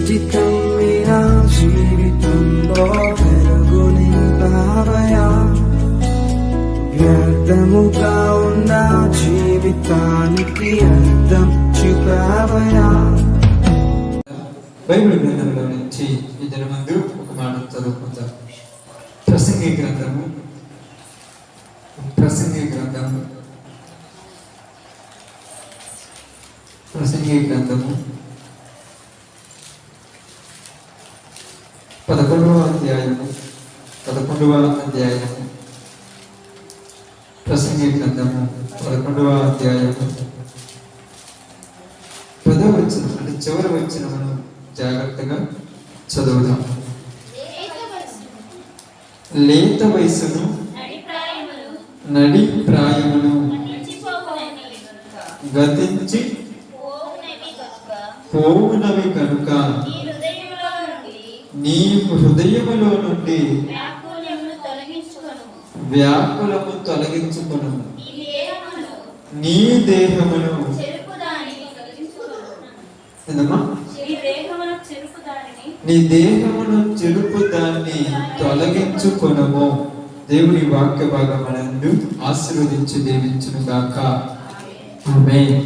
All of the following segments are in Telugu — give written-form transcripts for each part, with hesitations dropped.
జీవితం మీరా జీవితంలో వెలుగు నింపావయా, వ్యర్థముగా ఉన్న జీవితానికి అర్థం చూపావయా. బైబిల్ గ్రంథంలో నుంచి ఇద్దరి ముందు ఒక మాట చదువుకుంటారు. ప్రసంగి గ్రంథము 11వ అధ్యాయము ప్రసంగి గ్రంథము 11వ అధ్యాయము 10వ వచనం అంటే చివరి వచనమును జాగ్రత్తగా చదువుదాం. లేత వయసును నడి ప్రాయమును గతించి పోవునవి కనుక నీ హృదయములో నుండి వ్యాకులము తొలగించుకొను, నీ దేహమును నీ దేహమును చెరుపు దాన్ని తొలగించుకొనుము. దేవుని వాక్య భాగమునందు ఆశీర్వదించి దీవించును గాక. ఆమేన్.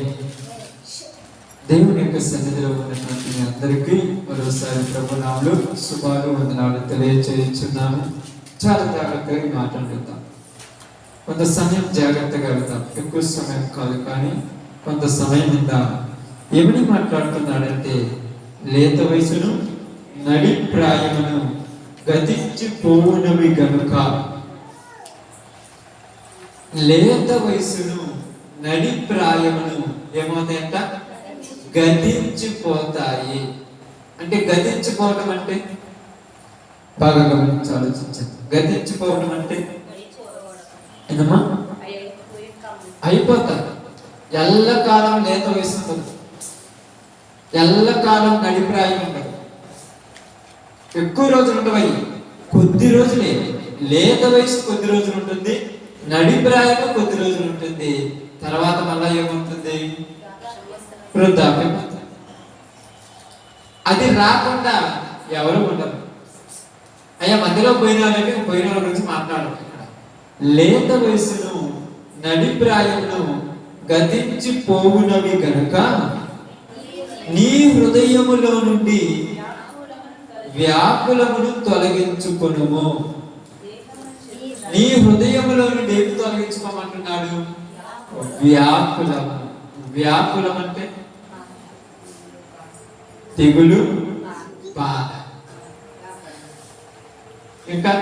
దేవుని యొక్క సన్నిధిలో ఉన్నటువంటి మీ అందరికీ మరోసారి ప్రభునామములో శుభాలు వందనాలు తెలియజేస్తున్నాము. చాలా జాగ్రత్తగా మాట్లాడుతాం. కొంత సమయం జాగ్రత్తగా వెళ్తాం, ఎక్కువ సమయం కాదు, కానీ కొంత సమయం ఉందా. ఏమని మాట్లాడుతున్నాడంటే, లేత వయసును నడి ప్రాయమును గతించి పోవునవి గనుక. లేత వయసును నడి ప్రాయమును ఏమవుతాయంట? గతించిపోతాయి. అంటే గతించిపోవటం అంటే బాగా గమనించి ఆలోచించండి. గతించిపోవటం అంటే ఏదమ్మా? అయిపోతారు. ఎల్లకాలం లేత వయసు ఉంటుంది, ఎల్లకాలం నడిప్రాయం ఉండదు. ఎక్కువ రోజులు ఉండవయి, కొద్ది రోజులే. లేత వయసు కొద్ది రోజులు ఉంటుంది, నడిప్రాయం కొద్ది రోజులు ఉంటుంది. తర్వాత మళ్ళా ఏముంటుంది? వృద్ధాప్యం. అది రాకుండా ఎవరు ఉండరు. అయ్యా మధ్యలో పోయిన వాళ్ళ గురించి మాట్లాడరు. లేత వయసును నడిప్రాయమును గతించి పోవునవి గనుక నీ హృదయములో నుండి వ్యాకులమును తొలగించుకొనుము. నీ హృదయములో నుండి ఏమి తొలగించుకోమంటున్నాడు? వ్యాకులము. వ్యాకులం అంటే తెగులు, బాధ, ఇంకా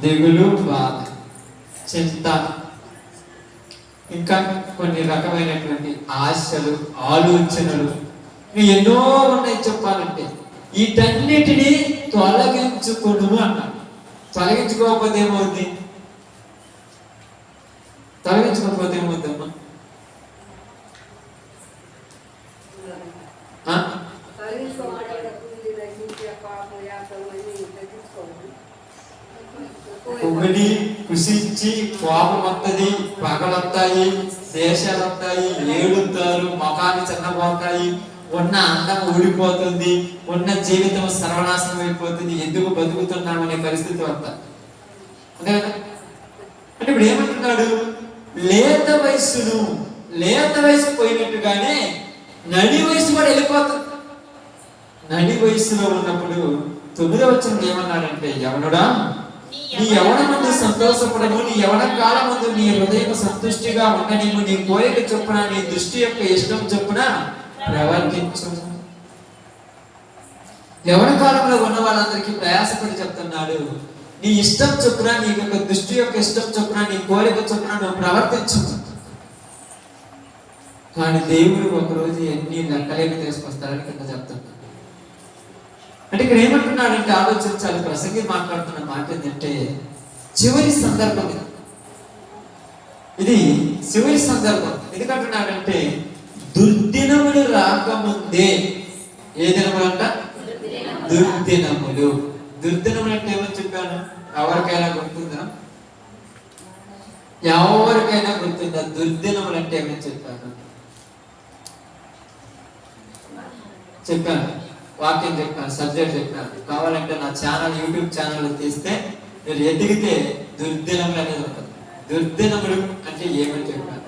దిగులు, బాధ, చింత, ఇంకా కొన్ని రకమైనటువంటి ఆశలు, ఆలోచనలు ఎన్నో ఉన్నాయి చెప్పాలంటే. వీటన్నిటినీ తొలగించుకును అన్నాడు. తొలగించుకోకపోతే ఏమవుద్ది? తొలగించుకోకపోతే ఏమవుద్దమ్మా? ఉమ్మిడి కుషించి కోపం వస్తుంది, పగలొస్తాయి, దేశాలు వస్తాయి, ఏడుతారు, ముఖాన్ని చిన్నపోతాయి, ఉన్న అందం ఊడిపోతుంది, ఉన్న జీవితం సర్వనాశనం అయిపోతుంది. ఎందుకు బతుకుతున్నామనే పరిస్థితి వస్తా. అంతే కదా? అంటే ఇప్పుడు ఏమంటున్నాడు? లేత వయసు పోయినట్టుగానే నడి వయసు కూడా వెళ్ళిపోతుంది. నడి వయసులో ఉన్నప్పుడు 9వ వచనం ఏమన్నాడంటే, యవనుడా నీ యవనమందు సంతోషపడము, నీ యవన కాలమందు నీ హృదయం సంతుష్టిగా ఉండనిము, నీ కోరిక చొప్పున నీ దృష్టి యొక్క ఇష్టం చొప్పున ప్రవర్తించు. యవన కాలంలో ఉన్న వాళ్ళందరికీ ప్రయాసపడి చెప్తున్నాడు, నీ ఇష్టం చొప్పున, నీ యొక్క దృష్టి యొక్క ఇష్టం చొప్పున, నీ కోరిక చొప్పున నువ్వు ప్రవర్తించు. కానీ దేవుడు ఒకరోజు ఎన్ని లెక్కలేని తీసుకొస్తారని కింద చెప్తున్నాడు. అంటే ఇక్కడ ఏమంటున్నాడంటే ఆలోచించాలి. ప్రసంగి మాట్లాడుతున్న మాట ఏంటంటే, చివరి సందర్భం ఇది చివరి సందర్భం. ఎందుకంటున్నాడంటే, దుర్దినములు రాకముందే. ఏ దినములు అంట? దుర్దినములు. దుర్దినములు అంటే ఏమని చెప్పాను? ఎవరికైనా గుర్తుందా? దుర్దినములు అంటే ఏమని చెప్పాను? చెప్పాను, వాక్యం చెప్పాను, సబ్జెక్ట్ చెప్పాను. కావాలంటే నా ఛానల్, యూట్యూబ్ ఛానల్ తీస్తే మీరు ఎదిగితే దుర్దినములు అనేది ఉంటుంది. దుర్దినములు అంటే ఏమని చెప్పాను?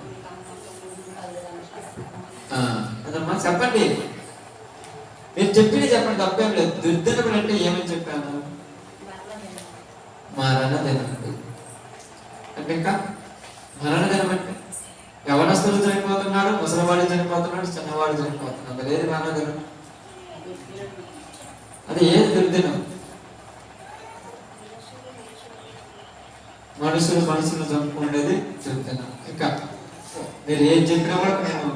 అదమ్మా చెప్పండి, మీరు చెప్పింది చెప్పండి, తప్పేం లేదు. దుర్దినములు అంటే ఏమని చెప్పాను? మరణ దినం అంటే, ఇంకా మరణ దినం అంటే యవనస్తులు చనిపోతున్నాడు, ముసలివాడు చనిపోతున్నాడు, చిన్నవాడు చనిపోతున్నాడు, లేదు మరణ దినం. అది ఏది దుర్దినం? మనుషులు చంపుకునేది దుర్దినం. ఇంకా మీరు ఏం చెప్పినా కూడా నేను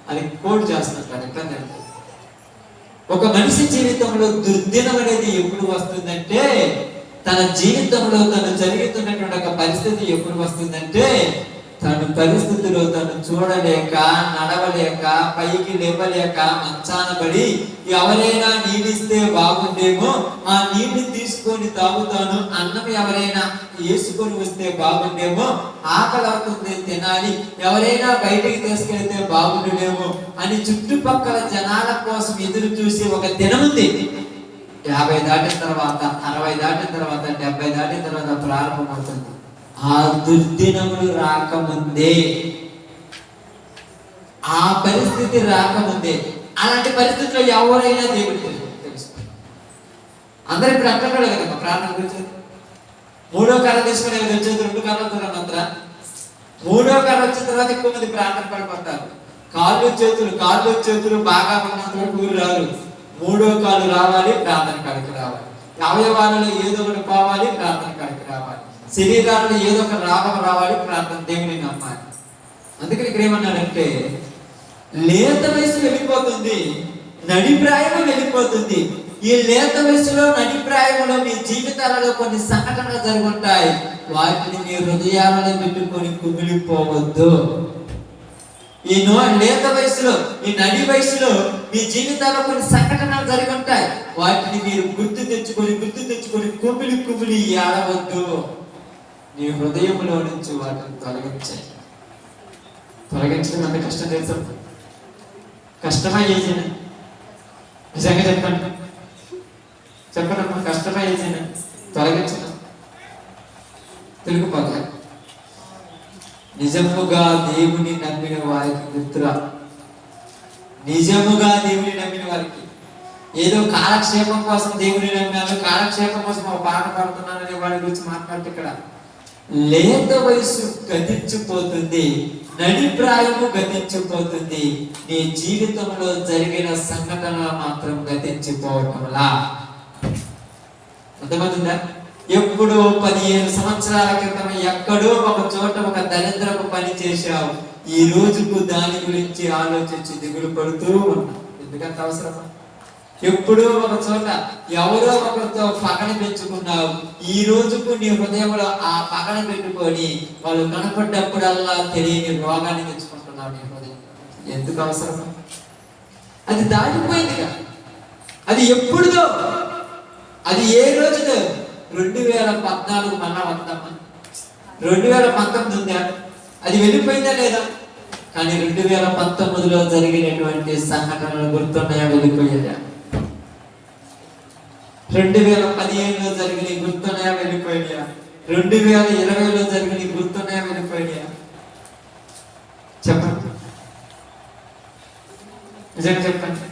అది కోడ్ చేస్తున్నాను. ఇబ్బంది అంటే ఒక మనిషి జీవితంలో దుర్దినం అనేది ఎప్పుడు వస్తుందంటే, తన జీవితంలో తను జరుగుతున్నటువంటి ఒక పరిస్థితి ఎప్పుడు వస్తుందంటే, తన పరిస్థితిలో తను చూడలేక, నడవలేక, పైకి లేవలేక మంచాన పడి ఎవరైనా నీళ్ళిస్తే బాగుండేమో, ఆ నీళ్లు తీసుకొని తాగుతాను, అన్నం ఎవరైనా వేసుకొని వస్తే బాగుండేమో, ఆకలి అవుతుంది తినాలి, ఎవరైనా బయటికి తీసుకెళ్తే బాగుండేమో అని చుట్టుపక్కల జనాల కోసం ఎదురు చూసి ఒక దినం ఉంది. 50 దాటిన తర్వాత, 60 దాటిన తర్వాత, 70 దాటిన తర్వాత ప్రారంభమవుతుంది. ఆ దుర్దినములు రాకముందే, ఆ పరిస్థితి రాకముందే, అలాంటి పరిస్థితిలో ఎవరైనా దేవుడికి తెలుసు. అందరూ ఇప్పుడు అంటున్నాడు కదా ప్రార్థన గురించి, 3వ కర్ర తీసుకుని వచ్చేది 2 కర్రలతో అంతరా. 3వ కర్ర వచ్చిన తర్వాత ఎక్కువ మంది ప్రార్థన పడిపోతారు. కాళ్ళు చేతులు బాగా ఉన్నంత వరకు రారు. 3వ కాలు రావాలి, ప్రార్థన కాడికి రావాలి. అవయవాలలో ఏదో ఒకటి పోవాలి, ప్రార్థన కాడికి రావాలి. శరీరాల్లో ఏదో ఒక రాగం రావాలి, ప్రార్థన దేవుని నమ్మాలి. అందుకని ఇక్కడ ఏమన్నాడంటే, లేత వయసు వెళ్ళిపోతుంది, నడిప్రాయము వెళ్ళిపోతుంది. ఈ లేత వయసులో, నడిప్రాయములో మీ జీవితాలలో కొన్ని సంఘటనలు జరుగుంటాయి. వాటిని మీ హృదయాలను పెట్టుకొని కుమిలిపోవద్దు. ఈ లేత వయసులో, ఈ నడి వయసులో మీ జీవితాల్లో కొన్ని సంఘటనలు జరిగి ఉంటాయి. వాటిని మీరు గుర్తు తెచ్చుకొని కుమిలి ఏడవద్దు. నీ హృదయంలో నుంచి వాటిని తొలగించడం అంత కష్టం తెలుసు. కష్టమయ్యేది నిజంగా చెప్పండి కష్టమయ్యేది తొలగించడం తెలుగుపోతాయి. నిజముగా దేవుని నమ్మిన వారికి గుర్తురా. నిజముగా దేవుని నమ్మిన వారికి, ఏదో కాలక్షేపం కోసం దేవుని నమ్మాను, కాలక్షేపం కోసం ఒక పాట పాడుతున్నాను అనే వాడి గురించి మాట్లాడితే, ఇక్కడ లేత వయసు గతించిపోతుంది, నడిప్రాయము గతించిపోతుంది. నీ జీవితంలో జరిగిన సంఘటనలు మాత్రం గతించిపోవటంలా. అర్థమవుతుందా? ఎప్పుడో 15 సంవత్సరాల క్రితం ఎక్కడో ఒక చోట ఒక దరిద్రపు పని చేశావు. ఈ రోజుకు దాని గురించి ఆలోచించి దిగులు పడుతూ ఉన్నావు. ఎందుకంత అవసరమా? ఎప్పుడో ఒక చోట ఎవరో ఒకరితో పగన పెంచుకున్నావు. ఈ రోజుకు నీ హృదయంలో ఆ పగన పెట్టుకొని వాళ్ళు కనపడ్డప్పుడల్లా తెలియని రోగాన్ని తెచ్చుకుంటున్నావు నీ హృదయం. ఎందుకు అవసరమా? అది దాటిపోయిందిగా. అది ఎప్పుడుదో, అది ఏ రోజుదో. 2014 మళ్ళా వద్దామా? 2019 ఉందా? అది వెళ్ళిపోయిందా లేదా? కానీ 2019లో జరిగినటువంటి సంఘటనలు గుర్తున్నాయా, వెళ్ళిపోయాయా? 2015లో జరిగిన గుర్తున్నాయా, వెళ్ళిపోయాయా? 2020లో జరిగిన గుర్తున్నాయా, వెళ్ళిపోయాయా? చెప్పండి, నిజంగా చెప్పండి.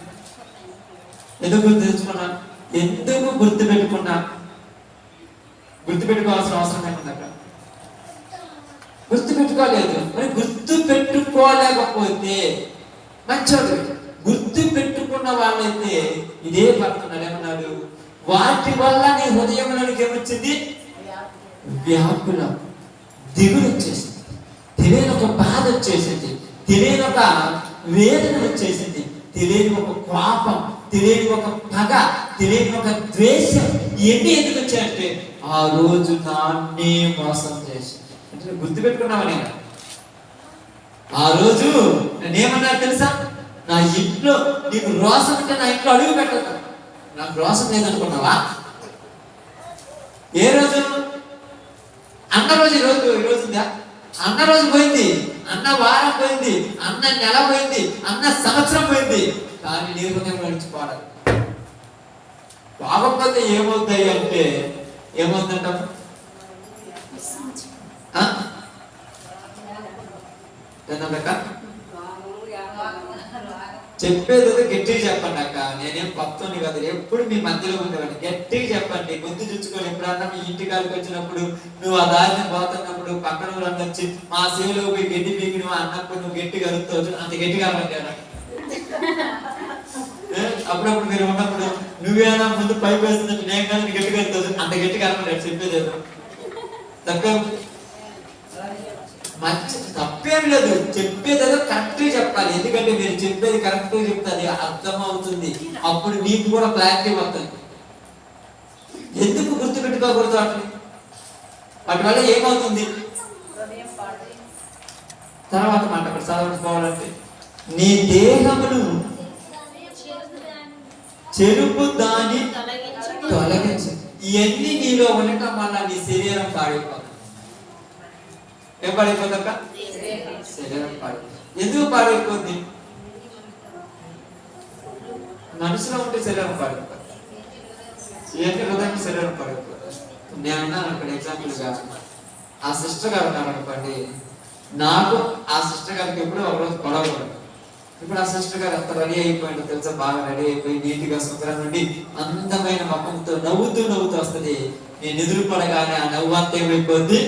ఎందుకు గుర్తు తెచ్చుకున్నా? ఎందుకు గుర్తు పెట్టుకున్నా? గుర్తు పెట్టుకోవాల్సిన అవసరం లేకుండా గుర్తు పెట్టుకోలేదు. మరి గుర్తు పెట్టుకోలేకపోతే మంచోడు. గుర్తు పెట్టుకున్న వాళ్ళైతే ఇదే పడుతున్నాడు. ఏమన్నాడు? వాటి వల్ల నీ హృదయంలోనికి ఏమొచ్చింది? వ్యాకులం, దిగులు వచ్చేసింది, తెలియని ఒక బాధ వచ్చేసింది, తెలియని ఒక వేదన వచ్చేసింది, తెలియని ఒక కోపం, తెలియని ఒక పగ, తెలియని ఒక ద్వేషం. ఇవన్నీ ఎందుకు వచ్చాయంటే, ఆ రోజు నాన్నే మోసం చేసి. అంటే గుర్తుపెట్టుకున్నావని, ఆ రోజు నేనేమన్నా తెలుసా? నా ఇంట్లో నీకు రోసం అంటే నా ఇంట్లో అడుగు పెట్టదు. నాకు రోసం లేదనుకున్నావా? ఏ రోజు? అన్న రోజు. ఈ రోజు ఉందా? అన్న రోజు పోయింది. అన్న వారం పోయింది, అన్న నెల పోయింది, అన్న సంవత్సరం పోయింది, కానీ నీ హృదయంలో నుంచి పాడదు. బాగపోతే ఏమవుతాయి అంటే ఏమవుతుందంట, చెప్పేది గట్టిగా చెప్పండి అక్క. నేనేం కొత్తని కదా, ఎప్పుడు మీ మధ్యలో ఉండేవాడిని. గట్టిగా చెప్పండి, గొంతు చుచ్చుకొని. ఎప్పుడన్నా మీ ఇంటికాడికి వచ్చినప్పుడు, నువ్వు ఆ దారిని పోతున్నప్పుడు పక్కన వాళ్ళు వచ్చి మా సేవలో పోయి గడ్డి పీకి నువ్వు అన్నప్పుడు నువ్వు గట్టిగా అరుతావు, అంత గట్టిగా అవ్వండి. అప్పుడప్పుడు మీరు ఉన్నప్పుడు నువ్వేనా ముందు పైకి వేస్తున్నట్టు నేను కానీ గట్టిగా అరుతావు, అంత గట్టిగా అవ్వండి. చెప్పేదేదో తక్కువ మంచి తప్పేం లేదు, చెప్పేదేదో కరెక్ట్ చెప్పాలి. ఎందుకంటే మీరు చెప్పేది కరెక్ట్ చెప్తే అది అర్థం అవుతుంది, అప్పుడు మీకు కూడా క్లారిటీ వస్తుంది. ఎందుకు గుర్తు పెట్టుకోకూడదు అట్లా? వాటి వల్ల ఏమవుతుంది తర్వాత మాట అక్కడ చదవకపోవాలంటే, నీ దేహమును చెరుపు దాన్ని తొలగించు. ఇవన్నీ నీలో ఉండటం వల్ల నీ శరీరం పాడైపోతుంది. ఏం పాడైపోతుందక్క? శరీరం పాడైపోతుంది. ఎందుకు పాడైపోతుంది? మనసులో ఉంటే శరీరం పాడైపోతుంది, ఏంటి హృదయం శరీరం పాడైపోతుంది. నేను అన్నాను అక్కడ ఎగ్జాంపుల్గా, ఆ సిస్టర్ గారు ఉన్నారు అనుకోండి, నాకు ఆ సిస్టర్ గారికి ఎప్పుడు ఒకరోజు గొడవ పడదు. ఇప్పుడు ఆ సిస్టర్ గారు అంత రెడీ అయిపోయిందో తెలుసా, బాగా రెడీ అయిపోయి నీట్గా శుభ్రం నుండి అందమైన ముఖంతో నవ్వుతూ వస్తుంది. నేను ఎదురు పడగానే ఆ నవ్వు అంతా ఏమైపోద్ది,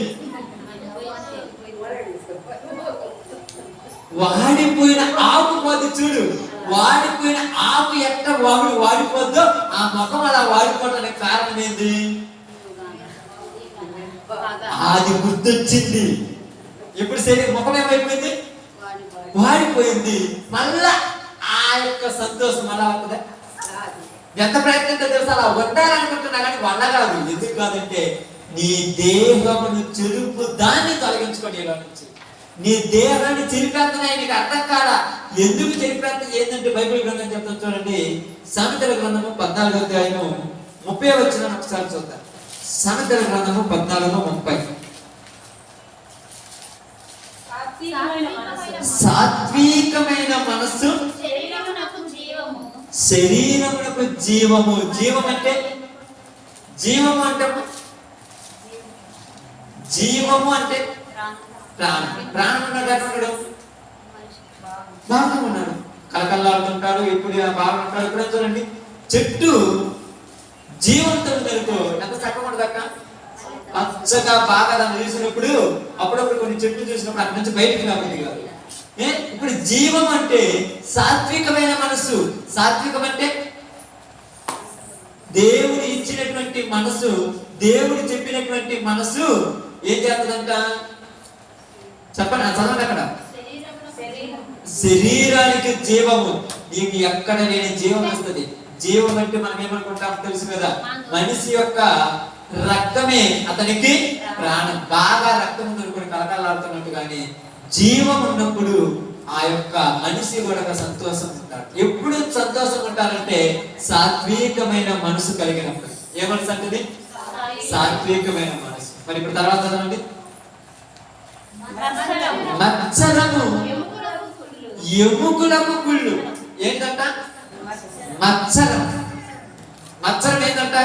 వాడిపోయిన ఆకు పోద్ది. చూడు, వాడిపోయిన ఆకు ఎట్ట వాడిపోద్దో ఆ ముఖం అలా వాడిపోవడానికి కారణం ఏంది? అది గుర్తొచ్చింది. ఇప్పుడు సరే ముఖం ఏమైపోయింది, వాడిపోయింది. మళ్ళా ఆ యొక్క సంతోషం అలా అవుతుందా? ఎంత ప్రయత్నంతో తెలుసు, అలా ఉండాలనుకుంటున్నా కానీ వల్ల కాదు. ఎందుకు కాదంటే నీ దేహమును చెరుపు దాన్ని తొలగించుకోండి. ఇలా నుంచి నీ దేహాన్ని చెరిపేస్తున్నాయి, నీకు అర్థం కాదా ఎందుకు చెరిపేస్తుంది ఏంటంటే బైబిల్ గ్రంథం చెప్తాను చూడండి. సామెతల గ్రంథము 14వ అధ్యాయము 30వ వచనం ఒకసారి చూద్దాం. సామెతల గ్రంథము 14:30. సాత్వికమైన మనస్సు శరీరమునకు జీవము. జీవం అంటే జీవము అంటే ప్రాణం. ప్రాణం ఉన్నాడు, బాగా ఉన్నాడు, కలకల్లాడుతుంటాడు, ఇప్పుడు బాగా ఉంటాడు. ఇప్పుడు చూడండి, చెట్టు జీవంతో ఉందనుకో ఎంత చక్కగా ఉండదు అక్క. పచ్చగా బాగా దాన్ని చూసినప్పుడు అప్పుడప్పుడు కొన్ని చెట్లు చూసినప్పుడు అక్కడి నుంచి బయటికి రాబోతుంది కాదు. ఇప్పుడు జీవం అంటే సాత్వికమైన మనసు. సాత్వికం అంటే దేవుడు ఇచ్చినటువంటి మనసు, దేవుడు చెప్పినటువంటి మనసు ఏం చేస్తుందంట చెప్పండి, చదవండి అక్కడ. శరీరానికి జీవము. నీకు ఎక్కడ లేని జీవం వస్తుంది. జీవం అంటే మనం ఏమనుకుంటాం తెలుసు కదా, మనిషి యొక్క రక్తమే అతనికి ప్రాణం. బాగా రక్తం ఉందనుకుని కలకలాడుతున్నట్టు కానీ జీవం ఉన్నప్పుడు ఆ యొక్క మనిషి కూడా సంతోషం ఉంటాడు. ఎప్పుడు సంతోషం ఉంటారంటే సాత్వికమైన మనసు కలిగినప్పుడు. ఏ మనసు అంటే సాత్వికమైన మనసు. మరి ఇప్పుడు తర్వాత చదవండి. మత్సరము ఎముకలకు కుళ్ళు. ఏంటంట మత్సరం? మత్సరం ఏంటంట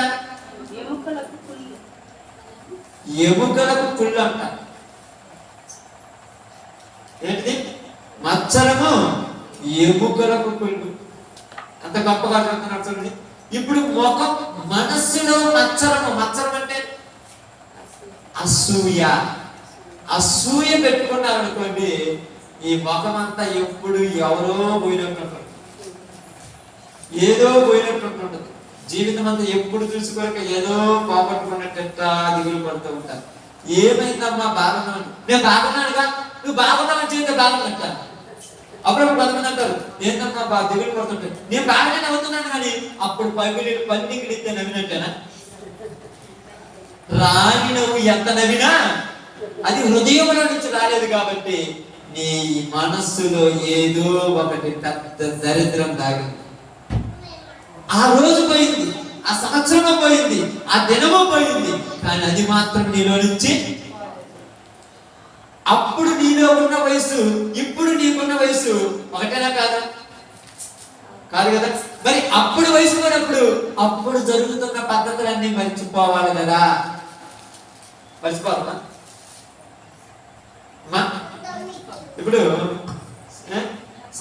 ఎముకలకు కుళ్ళు అంట. ఏంటిది? మత్సరము ఎముకలకు కుళ్ళు. అంత గొప్పగా చెప్తున్నారు చూడండి. ఇప్పుడు ముఖం మనస్సులో మత్సరము. మత్సరం అంటే అసూయ. అసూయ పెట్టుకున్నారు అనుకోండి, ఈ ముఖం అంతా ఎప్పుడు ఎవరో పోయినట్టు, ఏదో పోయినట్టు ఉంటుంది. జీవితం అంతా ఎప్పుడు చూసుకోక ఏదో పోగొట్టుకున్నట్టు దిగులు పడుతూ ఉంటారు. ఏమైందమ్మా బాగున్నాను, నేను బాగున్నానుగా, నువ్వు బాగున్నావని చేస్తే బాగున్నట్ట. అప్పుడప్పుడు కొంతమంది అంటారు ఏంటమ్మా దిగులు పడుతుంటే, నేను బాగానే నవ్వుతున్నాను కానీ అప్పుడు పన్నీకిడితే నవ్వినట్టేనా? రాని నవ్వు ఎంత నవ్వినా అది హృదయంలో నుంచి రాలేదు కాబట్టి నీ మనస్సులో ఏదో ఒకటి పెద్ద దరిద్రం దాగింది. ఆ రోజు పోయింది, ఆ సంవత్సరము పోయింది, ఆ దినము పోయింది, కానీ అది మాత్రం నీలో నుంచి అప్పుడు నీలో ఉన్న వయసు ఇప్పుడు నీకున్న వయసు ఒకటేనా కాదా? కాదు కదా. మరి అప్పుడు వయసు ఉన్నప్పుడు అప్పుడు జరుగుతున్న పద్ధతులన్నీ మర్చిపోవాలి కదా. మర్చిపోతామా? ఇప్పుడు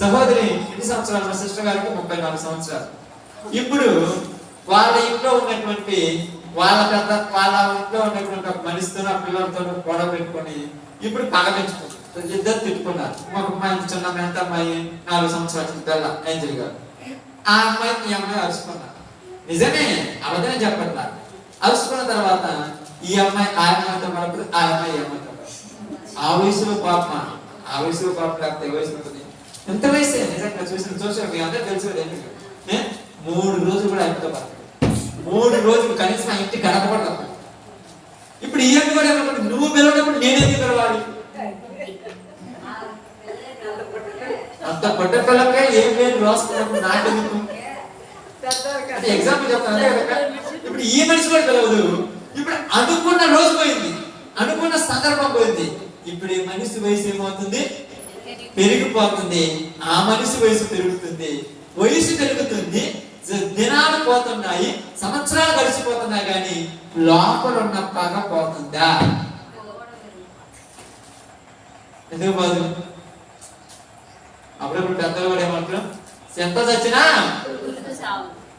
సహోదరి ఎన్ని సంవత్సరాలు? మా సిస్టర్ గారికి 34 సంవత్సరాలు. ఇప్పుడు వాళ్ళ ఇంట్లో ఉన్నటువంటి వాళ్ళ ఇంట్లో ఉన్నటువంటి ఒక మనిషితో ఆ పిల్లలతో గొడవ పెట్టుకొని ఇప్పుడు పగ పెంచుకుంటారు. ఇద్దరు తిట్టుకున్నారు. ఒక అమ్మాయి చిన్న మెంత అమ్మాయి 4 సంవత్సరాల పిల్ల ఏంజల్ గారు. ఆ అమ్మాయి ఈ అమ్మాయి అరుచుకున్నారు. నిజమే, అబద్ధమే చెప్పట్లా. అరుచుకున్న తర్వాత ఈ అమ్మాయి ఆ అమ్మాయితో పడప్పుడు ఆ అమ్మాయి ఈ అమ్మాయితో ఆ వయసులో పాప లేకపోతే వయసు ఉంటుంది. ఎంత వయసే నిజంగా చూసిన మీ అందరూ తెలుసు. 3 రోజులు కూడా అయిపోతా పడతాడు. 3 రోజులు కనీసం ఆ ఇంటి గడపడతాం. ఇప్పుడు ఈ అమ్మాయి కూడా ఏమనుకుంటే నువ్వు పిలవనప్పుడు నేనేది పిలవాలి? అంత పొట్ట పిల్లకే ఏం లేదు రాసుకున్నప్పుడు నాకెందుకు? ఎగ్జాంపుల్ చెప్తాను. ఇప్పుడు ఈ మనిషి కూడా పిలవదు. ఇప్పుడు అనుకున్న రోజు పోయింది, అనుకున్న సందర్భం పోయింది. ఇప్పుడు ఈ మనిషి వయసు ఏమవుతుంది? పెరిగిపోతుంది. ఆ మనిషి వయసు పెరుగుతుంది, వయసు పెరుగుతుంది, దినాలు పోతున్నాయి, సంవత్సరాలు గడిచిపోతున్నాయి, కానీ లోపల ఉన్న పగ పోతుందా? ఎందుకు పోదు? అప్పుడప్పుడు పెద్దలు కూడా ఏమంటారు, ఎంత చచ్చినా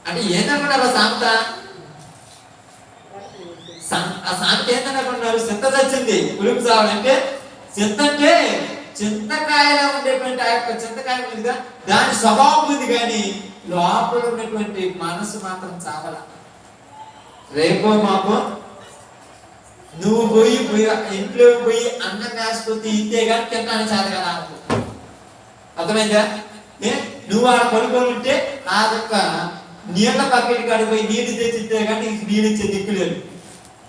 అంటే ఏంటనుకున్నారు సాంత? ఆ సాంత ఏంటనుకున్నారు? చింత చచ్చింది పులుపు సావాలంటే. చింత అంటే చింతకాయలో ఉండేటువంటి ఆ యొక్క చింతకాయ ఉందిగా, దాని స్వభావం ఉంది, కానీ లోపల ఉన్నటువంటి మనసు మాత్రం చావల. రేపో మాపో నువ్వు పోయి ఇంట్లో పోయి అన్నం వేసుకొచ్చి ఇంతే కానీ తింటాను చాలు కదా. అర్థమైందా? నువ్వు ఆడ పడుకొని ఉంటే నా యొక్క నీళ్ళ బకెట్ కాడికి పోయి నీళ్ళు తెచ్చితే కానీ నీళ్ళు ఇచ్చే దిక్కులేదు.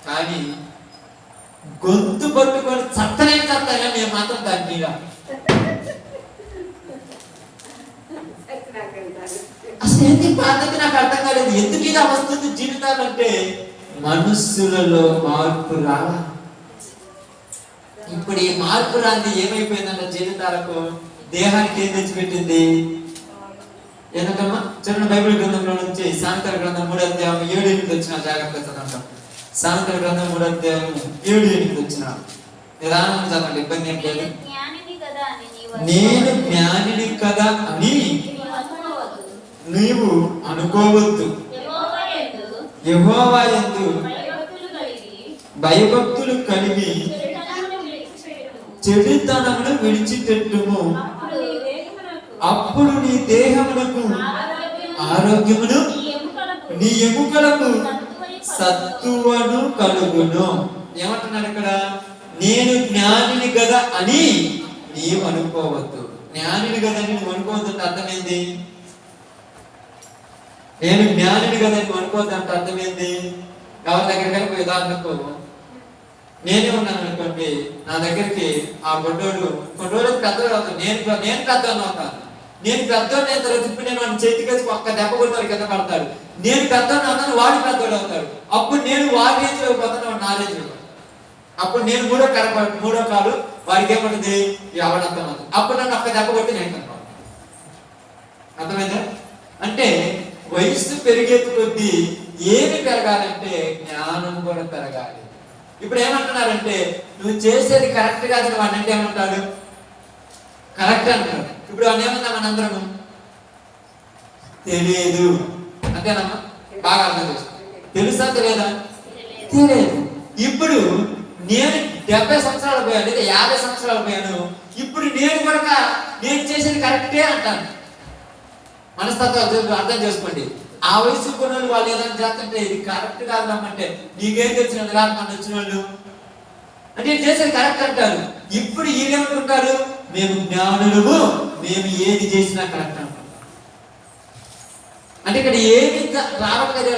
కానీ గొంతు పట్టుకొని చట్టనే చట్టాగా మేము మాత్రం దాని మీద అసలు ఎందుకు పద్ధతి నాకు అర్థం కాలేదు. ఎందుకు ఇలా వస్తుంది జీవితాలంటే మనుషులలో మార్పు రాలా. ఇప్పుడు ఈ మార్పు రాంది ఏమైపోయిందంటే జీవితాలకు, దేహానికి ఏం తెచ్చిపెట్టింది? ఎందుకమ్మా చూడండి, బైబిల్ గ్రంథంలో నుంచి సామెతల గ్రంథం 3:7-8 వచ్చిన జాగ్రత్త చదవండి. సామెతల గ్రంథం 3:7-8 వచ్చిన నిదానం చదవండి, ఇబ్బంది ఏం లేదు. నేను జ్ఞానిని కదా అని నీవు అనుకోవద్దు. యెహోవా యందు భయభక్తులు కలిగి చెడుతనమును విడిచిపెట్టుము. అప్పుడు నీ దేహమునకు ఆరోగ్యమును నీ ఎముకలకు సత్తువను కలుగును. ఏమంటున్నాడు ఇక్కడ? నేను జ్ఞానిని కదా అని నీవు అనుకోవద్దు. జ్ఞానిని కదా అని నువ్వు అనుకోవద్దు అంటే అర్థమైంది. నేను జ్ఞానిని కదా అని నువ్వు అనుకోవద్దు అంటే అర్థమైంది. ఎవరి దగ్గరికి పోయి ఉదాహరణకు నేనే ఉన్నాను అనుకోండి, నా దగ్గరికి ఆ బొడ్డోడు కొన్ని రోజులు పెద్దోడు అవుతాను, నేను పెద్దోడు అవుతాను. నేను పెద్దోడు అయిన తర్వాత ఇప్పుడు నేను వాడిని చేతికేసి ఒక్క దెబ్బ కొడతాడు, కింద పడతాడు. నేను పెద్దోడు అవుతాను, వాడు పెద్దోడు అవుతాడు. అప్పుడు నేను వాడి రేంజ్ లో పోతాను, వాడు నా రేంజ్ లో. అప్పుడు నేను మూడో కాలు వాడికి ఏమంటుంది ఎవడంతా అవుతుంది. అప్పుడు నన్ను ఒక్క దెబ్బ కొట్టి నేను కనపడతాను. అర్థమైందా? అంటే వయస్సు పెరిగే కొద్దీ ఏమి పెరగాలంటే జ్ఞానం కూడా పెరగాలి. ఇప్పుడు ఏమంటున్నారంటే నువ్వు చేసేది కరెక్ట్ కాదని వాడిని అంటే ఏమంటాడు? కరెక్ట్ అంటాడు. ఇప్పుడు వాడిని ఏమన్నా మనందరము తెలియదు అంతేనమ్మా? బాగా అర్థం చేసుకో. తెలుసా తెలియదా? తెలియదు. ఇప్పుడు నేను 70 సంవత్సరాలు పోయాను లేదా 50 సంవత్సరాలు పోయాను, ఇప్పుడు నేను కూడా నేను చేసేది కరెక్టే అంటాను. మనస్తత్వం అర్థం చేసుకోండి. ఆ వయసు కొన్ని వాళ్ళు ఏదైనా చేస్తుంటే ఇది కరెక్ట్ కాదమ్మంటే నీకేం తెలిసినది కాదు మన వచ్చిన వాళ్ళు అంటే చేసేది కరెక్ట్ అంటారు. ఇప్పుడు ఈయనేమంటుంటారు? మేము జ్ఞానులము, మేము ఏది చేసినా కరెక్ట్ అంటాం. అంటే ఇక్కడ ఏమి రావడం కదా,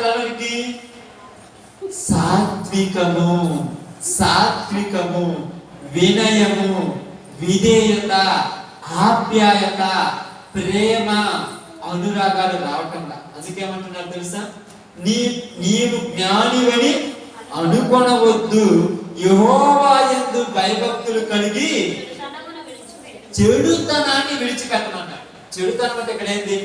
సాత్వికము, వినయము, విధేయత, ఆప్యాయత, ప్రేమ, అనురాగాలు రావటంలా. అందుకేమంటున్నారు తెలుసా? నీవు జ్ఞానివని అనుకొనవద్దు, యెహోవా యందు భయభక్తులు కలిగి చెడుతనాన్ని విడిచిపెట్టమన్నాడు. చెడుతనం అంటే ఇక్కడ ఏంది?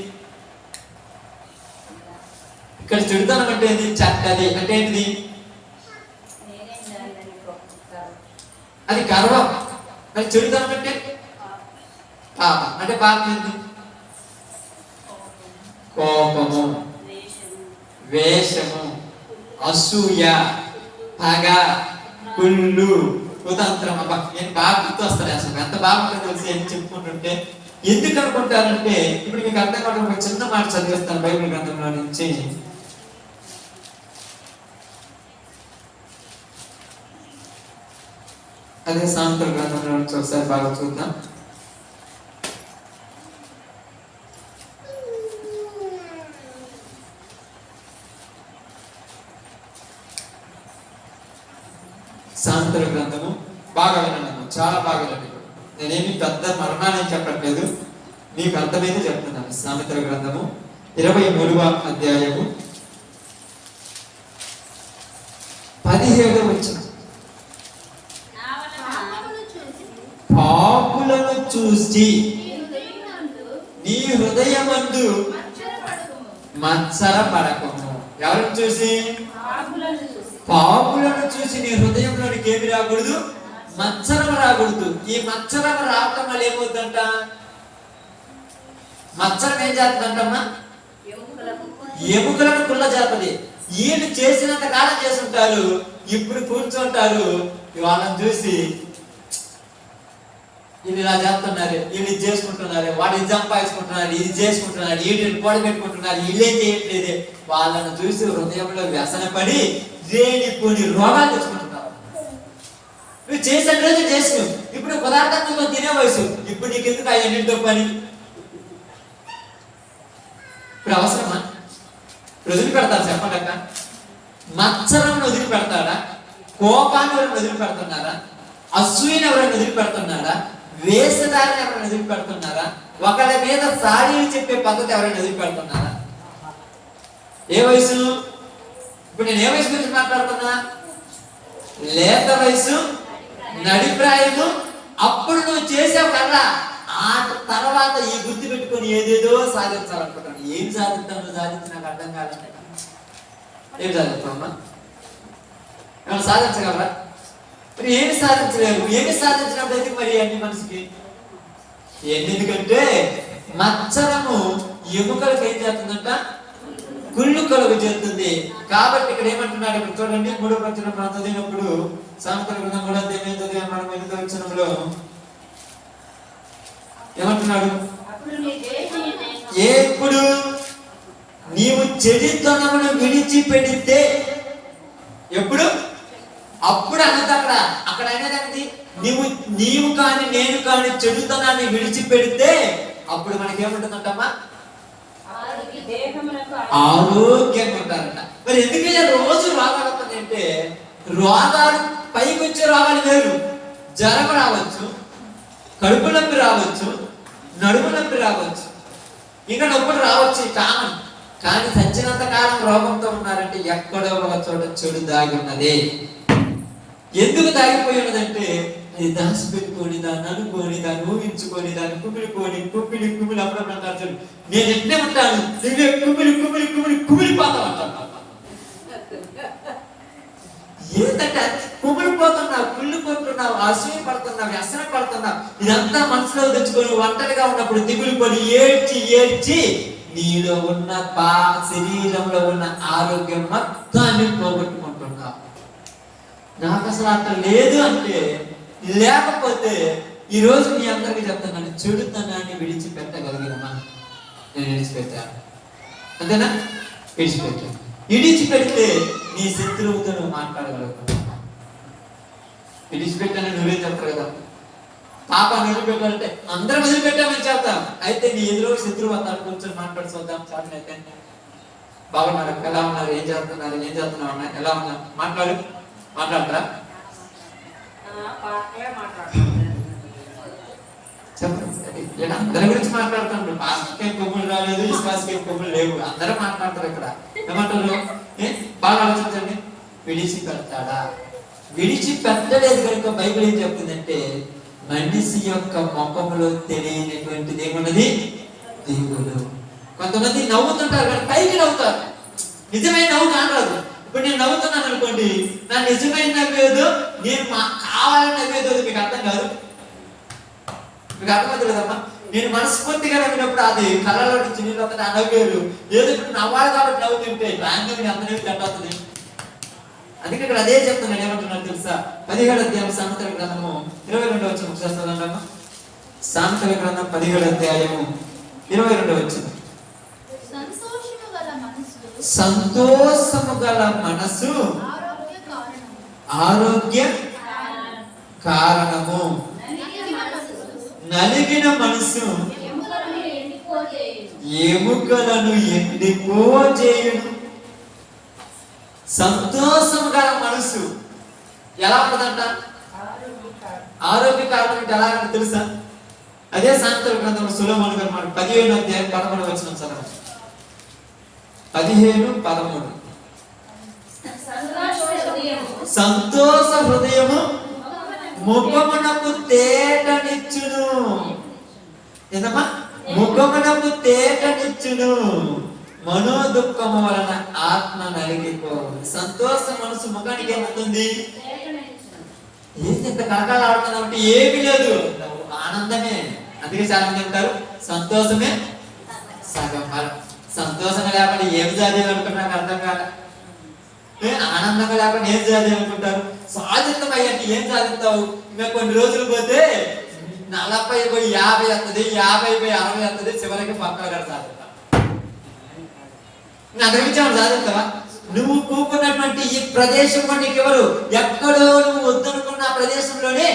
ఇక్కడ చెడుతనం అంటే ఏంది? చెడ్డది అంటే ఏంటిది? అది గర్వం. మరి చెడుతనం అంటే పాపం. అంటే పాపం ఏంది? కోపము, వేషము, అసూయ, పగ, కుళ్ళు, కుతంత్రం. అబ్బా నేను బాగా గుర్తొస్తాను అసలు ఎంత బాగుంటుందో తెలిసి ఏం చెప్పుకుంటుంటే. ఎందుకు అనుకుంటారంటే ఇప్పుడు మీకు అర్థం కావడం ఒక చిన్న మాట చదివిస్తాను బైబిల్ గ్రంథంలో నుంచి. అదే సామెతల గ్రంథంలో నుంచి ఒకసారి బాగా చూద్దాం. సామెతల గ్రంథము బాగా వినండి, చాలా బాగా వినండి. నేనేమి పెద్ద మరణాన్ని చెప్పట్లేదు, మీకు అర్థమైతే చెప్తున్నాను. సామెతల గ్రంథము 23వ అధ్యాయము 17వ వచనం. పాపులను చూసి నీ హృదయమందు మత్సర పడకము. ఎవరిని చూసి? పాపులను చూసి నీ హృదయంలోనికి ఏమి రాకూడదు? మత్సరం రాకూడదు. ఈ మత్సరం రావటం వల్ల ఏమవుతుందంట? మత్సరం ఏం చేస్తుందంటమ్మా? ఎముకలను కుళ్ళ చేస్తుంది. ఈయన చేసినంత కాలం చేస్తుంటారు, ఇప్పుడు కూర్చుంటారు, వాళ్ళని చూసి వీళ్ళు ఇలా చేస్తున్నారు, వీళ్ళు ఇది చేసుకుంటున్నారు, వాడు ఇది సంపాదించుకుంటున్నారు, ఇది చేసుకుంటున్నారు, వీటిని పొడి పెట్టుకుంటున్నారు, వీళ్ళేం చేయట్లేదు. వాళ్ళని చూసి హృదయంలో వ్యసనపడి లేనిపోని రోగాలు తెచ్చుకుంటున్నారు. నువ్వు చేసిన రోజు చేసి ఇప్పుడు పదార్థంగా తినే వయసు, ఇప్పుడు నీకు ఎందుకు అన్నింటితో పని? ఇప్పుడు అవసరమా? వదిలిపెడతారు చెప్పండి అక్క? మత్సరం వదిలిపెడతాడా? కోపాన్ని ఎవరైనా వదిలిపెడుతున్నారా? అసూయని ఎవరైనా వదిలిపెడుతున్నారా? వేషధారిని ఎవరైనా వదిలిపెడుతున్నారా? ఒకళ్ళ మీద సాడీలు చెప్పే పద్ధతి ఎవరైనా వదిలిపెడుతున్నారా? ఏ వయసు? ఇప్పుడు నేను ఏ వయసు గురించి మాట్లాడుతున్నా? లేత వయసు, నడిప్రాయము. అప్పుడు నువ్వు చేసావు కదా, ఆ తర్వాత ఈ గుర్తు పెట్టుకొని ఏదేదో సాధించాలనుకుంటాను. ఏం సాధిస్తావు? నువ్వు సాధించి నాకు అర్థం కాదంటే ఏం సాధిస్తావమ్మా? ఏమైనా సాధించగలరా? మరి ఏమి సాధించలేరు. ఏమి సాధించినప్పుడు మరి అన్ని మనిషికి ఎందుకంటే మత్సరము ఎముకలకు ఏం చేస్తుందంట? కుళ్ళు కలుగు చేస్తుంది. కాబట్టి ఇక్కడ ఏమంటున్నాడు? ఇప్పుడు చూడండి, 3వ వచనం మనం చదివినప్పుడు, సామెతల గ్రంథం 3వ అధ్యాయం చదివాం మనం. 8వ వచనంలో ఏమంటున్నాడు? ఎప్పుడు నీవు చెడుతనమును విడిచిపెడితే, ఎప్పుడు? అప్పుడు అన్నది అక్కడ అనేది నీవు కానీ నేను కానీ చెడుతనాన్ని విడిచిపెడితే అప్పుడు మనకేముంటుందంటమ్మా? ఆరోగ్యంగా ఉంటారంట. మరి ఎందుకంటే రోజు రోగాలు వస్తుంది అంటే, రోగాలు పైకి వచ్చే రోగాలు వేరు. జ్వరం రావచ్చు, కడుపు నొప్పి రావచ్చు, నడుము నొప్పి రావచ్చు, ఇంకా నొప్పులు రావచ్చు, కామన్. కానీ సచ్చినంత కాలం రోగంతో ఉన్నారంటే ఎక్కడో ఒక చోట చెడు దాగి ఉన్నది. ఎందుకు దాగిపోయి ఉన్నదంటే, అది దాచిపెట్టుకొని, దాన్ని అనుకొని, దాన్ని ఊహించుకొని, దాన్ని కుమిలిపోని కుమిలి అప్పుడప్పుడు అంటారు, నేను ఎట్లే ఉంటాను, నువ్వే కుమిలిపోతావు అంటాను. ఏంటంటే కుమిలిపోతున్నావు, కుళ్ళిపోతున్నావు, అసూయ పడుతున్నావు, వ్యసన పడుతున్నావు. ఇదంతా మనసులో తెచ్చుకొని ఒంటరిగా ఉన్నప్పుడు దిగులుకొని ఏడ్చి నీలో ఉన్న శరీరంలో ఉన్న ఆరోగ్యం మొత్తాన్ని పోగొట్టుకుంటున్నావు. నాకు అసలు అట్లా లేదు అంటే, లేకపోతే ఈ రోజు మీ అందరికీ చెప్తున్నాను, చెడుతనాన్ని విడిచిపెట్టగలిగినమా? నేను విడిచిపెట్టాను, అంతేనా? విడిచిపెట్టాను. విడిచిపెడితే నీ శత్రువుతో నువ్వు మాట్లాడగలుగుతావు. విడిచిపెట్టాను నువ్వేం చెప్తావు కదా, పాపాన్ని వదిలిపెట్టాలంటే అందరం వదిలిపెట్టామని చెప్తాం. అయితే నీ ఎదురు శత్రువు అతను కూర్చొని మాట్లాడి చూద్దాం. చాలైతే బాగున్నారు, ఎలా ఉన్నారు, ఏం చేస్తున్నారు, ఏం చేస్తున్నావు అన్నా, ఎలా ఉన్నారు, మాట్లాడతారా? చెప్పండి. అందరి గురించి మాట్లాడుతున్నాడు. పాస్కేం కొమ్ములు రాలేదు, ఇస్పాస్కేం కొమ్ములు లేవు, అందరూ మాట్లాడతారు. ఇక్కడ ఏమంటారు? బాగా ఆలోచించండి. విడిచిపెడతాడా? విడిచిపెట్టలేదు కనుక బైబిల్ ఏం చెప్తుందంటే మనిషి యొక్క ముఖములో తెలియనటువంటిది ఏమున్నది? దేవుడు. కొంతమంది నవ్వుతుంటారు కానీ పైకి నవ్వుతారు, నిజమైన నవ్వు కానరాదు. ఇప్పుడు నేను నవ్వుతున్నాను అనుకోండి, నా నిజమైన నవ్వేదో నేను కావాలని నవ్వేదో మీకు అర్థం కాదు. మీకు అర్థమవుతుంది కదమ్మా? నేను మనస్ఫూర్తిగా నవ్వినప్పుడు అది కళ్ళలో నుంచి నీళ్ళు వస్తుంది, ఆ నవ్వేరు. ఏదో ఇప్పుడు నవ్వాలి కాబట్టి నవ్వుతుంటే దాని నవ్వి అంత నవ్వి కట్టవుతుంది. అందుకే ఇక్కడ అదే చెప్తున్నాను. ఏమంటున్నారు తెలుసా? 17వ అధ్యాయం సామెతల గ్రంథము 22వ వచనం చేస్తానమ్మా. సామెతల గ్రంథం 17వ అధ్యాయము 22వ వచనం. సంతోషము గల మనసు ఆరోగ్య కారణము, నలిగిన మనసు ఎముకలను ఎండిపోజేయును. సంతోషము గల మనసు ఎలా ఉంటుందంట? ఆరోగ్య కారణం అంటే ఎలాగంటే తెలుసా? అదే సామెతల గ్రంథం సొలొమోను గారు మాట 15వ అధ్యాయం 11వ వచనం చదవండి. 15:13. సంతోష హృదయము ముఖమునకు తేటనిచ్చును. ఏందమ్మా? ముఖమునకు తేటనిచ్చును, మనోదుఃఖము వలన ఆత్మ నలిగిపోవు. సంతోష మనసు ముఖానికి ఏమవుతుంది? ఏంటి ఇంత కలకాల ఆడుతున్నామంటే ఏమీ లేదు, ఆనందమే. అందుకే చాలా మంది అంటారు సంతోషమే సగం ఫలం. సంతోషంగా లేకుండా ఏం చదివాలనుకుంటే నాకు అర్థం కాదు. ఆనందంగా లేకుండా ఏం చదివాలనుకుంటారు? సాధితం అయ్యంటే ఏం సాధిస్తావు? ఇంకా కొన్ని రోజులు పోతే 40 పోయి 50 వస్తుంది, 50 పోయి 60 వస్తుంది, చివరికి పక్కన కూడా సాధిస్తావు. అంతకుమించి సాధిస్తావా? నువ్వు కూకున్నటువంటి ఈ ప్రదేశంలో నీకు ఎవరు? ఎక్కడో నువ్వు వద్దనుకున్న ఆ ప్రదేశంలోనే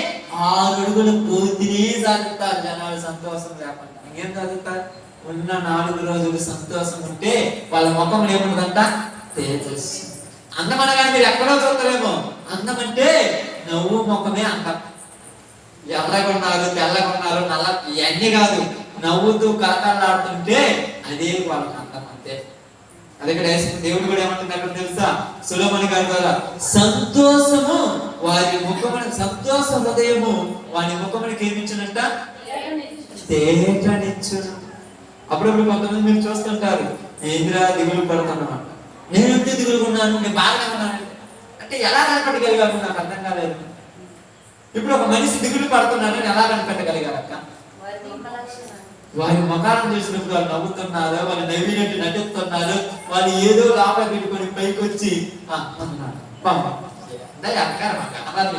6 అడుగులు పూర్తిని సాధిస్తారు జనాలు సంతోషం లేకుండా. ఇంకేం సాధిస్తారు? ఉన్న 4 రోజులు సంతోషం ఉంటే వాళ్ళ ముఖం ఏముంటుందంట? తేజస్సు. అందం అనగానే మీరు ఎక్కడో చూస్తారేమో, అందం అంటే నవ్వు ముఖమే అందం. ఎర్రగొన్నారు, తెల్లగొన్నారు, నల్ల ఇవన్నీ కాదు, నవ్వుతూ కలకలాడుతుంటే అదే వాళ్ళకి అందం అంతే. అది ఇక్కడ దేవుడు కూడా ఏమంటున్నారు తెలుసా? సొలొమోను గారి ద్వారా సంతోషము వారి ముఖమున, సంతోష హృదయము వారి ముఖమునికి ఏమిచ్చునంట? తేటనిచ్చును. అప్పుడప్పుడు కొంతమంది మీరు చూస్తుంటారు, ఏంద్రా దిగులు పడుతున్నమాట. నేను ఎందుకు దిగులుగా ఉన్నాను, నేను బాగా ఉన్నాను అంటే ఎలా కనిపెట్టగలిగాను? నాకు అర్థం కాలేదు. ఇప్పుడు ఒక మనిషి దిగులు పడుతున్నాడని ఎలా కనిపెట్టగలిగారక్క? వారి ముఖాలను చూసినప్పుడు వాళ్ళు నవ్వుతున్నారు, వాళ్ళు నవ్వినట్టు నటిస్తున్నారు, వాళ్ళు ఏదో లోపల పెట్టుకొని పైకి వచ్చి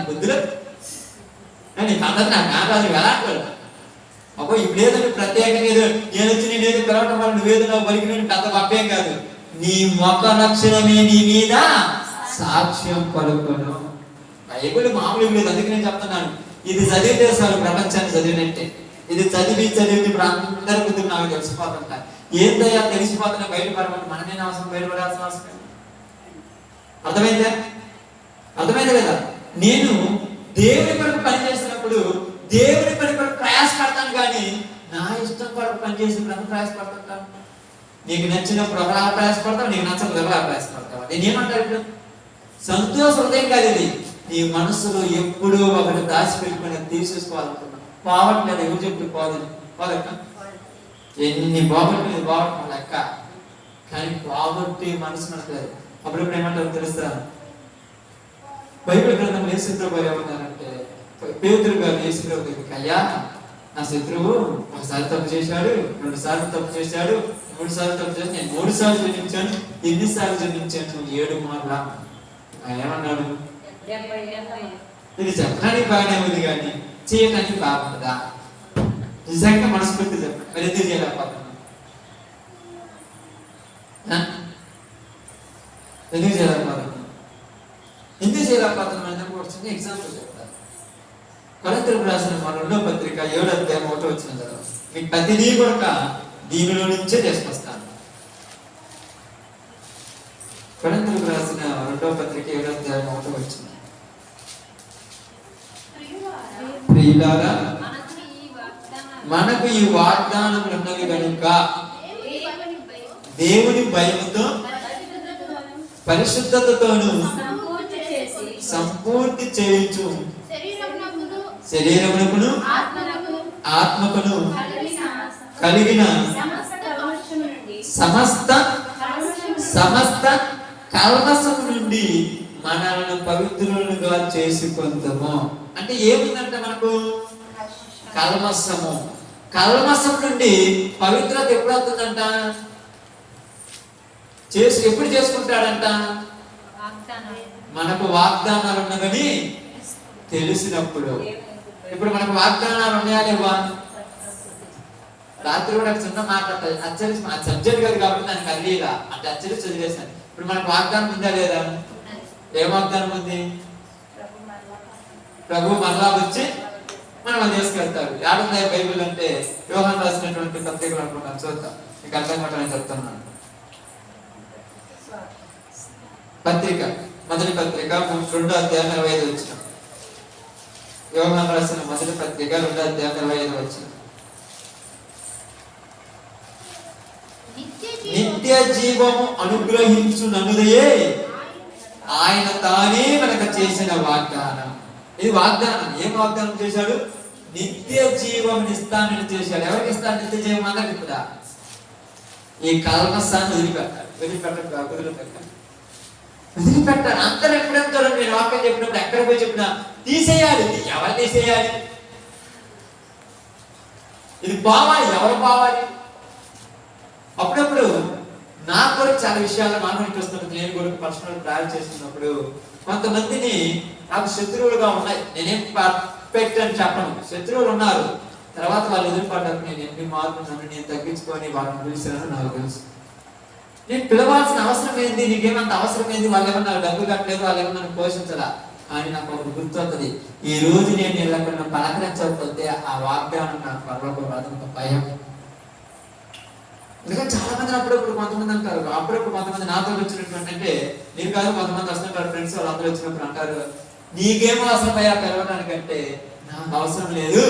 బుద్ధులు నీకు అందరు నాకు కాదు ఎలా అంటారు? అబ్బో ఇప్పుడు ఏదో ప్రత్యేకంగా ఏదో నేను వచ్చి నేను ఏదో పిలవటం వల్ల నువ్వేదో నాకు పలికిన పెద్ద పప్పేం కాదు. నీ ముఖ లక్షణమే నీ మీద సాక్ష్యం పలుకును. బైబిల్ మామూలు లేదు. అందుకే నేను చెప్తున్నాను, ఇది చదివితే చాలు ప్రపంచాన్ని చదివినట్టే. ఇది చదివి ఇప్పుడు అందరి బుద్ధులు నాకు తెలిసిపోతుంటాయి. ఏందయ్యా తెలిసిపోతున్నా బయటపడమంటే మనమేనా అవసరం బయటపడాల్సిన అవసరం? అర్థమైందా? అర్థమైంది కదా? నేను దేవుని కొరకు పనిచేసినప్పుడు దేవుని పని కొరకు ప్రయాసపడతాను, కానీ నా ఇష్టం కొరకు పనిచేసినప్పుడు అంత ప్రయాసపడుతుంటాను. నీకు నచ్చినప్పుడు ఒకలా ప్రయాసపడతావు, నీకు నచ్చకపోతే ఒకలా ప్రయాసపడతావు. నేనేమంటారు ఇప్పుడు? సంతోష హృదయం కాదు ఇది. నీ మనసులో ఎప్పుడూ ఒకటి దాచిపెట్టుకుని తీసేసుకోవాలనుకున్నాను. పోవట్లేదు, ఎవరు చెప్తూ పోదని పోదక్క. ఎన్ని బాగుంటుంది బాగుంటుంది లెక్క, కానీ బాగుంటే మనసు మనకు. అప్పుడప్పుడు ఏమంటారు తెలుస్తా? బైబిల్ గ్రంథం ఏ శత్రువు ఏమన్నారంటే, పేతురు గారు యేసుప్రభు దగ్గరికి, అయ్యా నా శత్రువు ఒకసారి తప్పు చేశాడు, 2 సార్లు తప్పు చేశాడు, 3 సార్లు తప్పు చేసి నేను 3 సార్లు జన్మించాను, ఎన్నిసార్లు జన్మించాను? 7 మార్లు. ఏమన్నాడు? ఇది చెప్పడానికి బాగానే ఉంది కానీ చేయడానికి బాగుంటుందా? నిజంగా మనస్ఫూర్తి చెప్పండి, మరి ఎందుకు చేయలేకపోతున్నా? ఎందుకు చేయలేకపోతున్నా? ఎందుకు చేయలేకపోతున్నా అంటే ఒక చిన్న ఎగ్జాంపుల్ చెప్తాను. కొరింథీయులకు రాసిన 2వ పత్రిక 7వ అధ్యాయం 1వ వచనం చదవండి. మీకు ప్రతిదీ కూడా దీనిలో నుంచే చేసుకొస్తాను. కొరింథీయులకు రాసిన 2వ పత్రిక 7వ అధ్యాయం 1వ వచనం. ప్రియులారా, మనకు ఈ వాగ్దానములు ఉన్నవి కనుక దేవుని భయముతో పరిశుద్ధతతోను సంపూర్తి చేయుచు శరీరమునకును ఆత్మకును కలిగిన సమస్త కల్మషము నుండి మనల్ని పవిత్రులుగా చేసుకొందుము. అంటే ఏముందంటే మనకు కల్మషం నుండి పవిత్రత ఎప్పుడు అవుతుందంట? ఎప్పుడు చేసుకుంటాడంట? మనకు వాగ్దానాలు ఉన్నదని తెలిసినప్పుడు. ఇప్పుడు మనకు వాగ్దానాలు ఉన్నాయా లేవా? రాత్రి కూడా చిన్న మాట్లాడతాయి అచ్చరి సబ్జెక్ట్ కాదు కాబట్టి దానికి అల్లీలా అంటే అచ్చరి చదివేశాను. ఇప్పుడు మనకు వాగ్దానం ఉందా లేదా? ఏం వాగ్దానం ఉంది? ప్రభు మరలా వచ్చి మనం తీసుకెళ్తారు. ఏడున్నాయి బైబిల్ అంటే యోహాను రాసినటువంటి పత్రికలు అనుకుంటాను. చూద్దాం, మీకు అర్థం కావడానికి చెప్తున్నాను. పత్రిక, మొదటి పత్రిక 2వ అధ్యాయం 25 వచ్చిన. యోహాను రాసిన మొదటి పత్రిక 2వ అధ్యాయం 25 వచ్చిన. నిత్య జీవము అనుగ్రహించు ననుదయే ఆయన తానే మనకు చేసిన వాగ్దానం. ఇది వాగ్దానం. ఏం వాగ్దానం చేశాడు? నిత్య జీవం ఇస్తానని చేశాడు. ఎవరికి ఇస్తాను నిత్య జీవం? అందరికి ఇప్పుడు ఈ కల్మషాన్ని వదిలిపెట్టాడు. అందరూ ఎప్పుడెంతారు? నేను వాక్యం చెప్పినప్పుడు ఎక్కడ పోయి చెప్పినా తీసేయాలి. ఎవరు తీసేయాలి? ఇది పోవాలి. ఎవరు పోవాలి? అప్పుడప్పుడు నా కొరకు చాలా విషయాలు మానవునికి వస్తున్నప్పుడు నేను కొరకు పర్సనల్ ట్రావెల్ చేస్తున్నప్పుడు కొంతమందిని నాకు శత్రువులుగా ఉన్నాయి. నేనేం పర్ఫెక్ట్ అని చెప్పను, శత్రువులు ఉన్నారు. తర్వాత వాళ్ళు ఎదురుపడ్డారు. నేను ఎన్ని మార్పున్నాను, నేను తగ్గించుకొని వాళ్ళని పిలిచాను. నాకు తెలుసు నేను పిలవాల్సిన అవసరం ఏంది, నీకేమంత అవసరం ఏంది? వాళ్ళు ఏమన్నా డబ్బులు కట్టలేదు, వాళ్ళు ఏమన్నా పోషించరా. కానీ నాకు ఒకటి గుర్తొస్తుంది, ఈ రోజు నేను ఎల్లకుండా పలకరించకపోతే ఆ వాగ్దానం నాకు పర్వక భయం. ఎందుకంటే చాలా మంది అప్పుడప్పుడు కొంతమంది అంటారు, అప్పుడప్పుడు కొంతమంది నాతో వచ్చినటువంటి అంటే మీరు కాదు కొంతమంది వస్తుంటారు ఫ్రెండ్స్, వాళ్ళు అందరూ వచ్చినప్పుడు అంటారు, నీకేమో అవసరం అయ్యా పిలవడానికంటే నాకు అవసరం లేదు,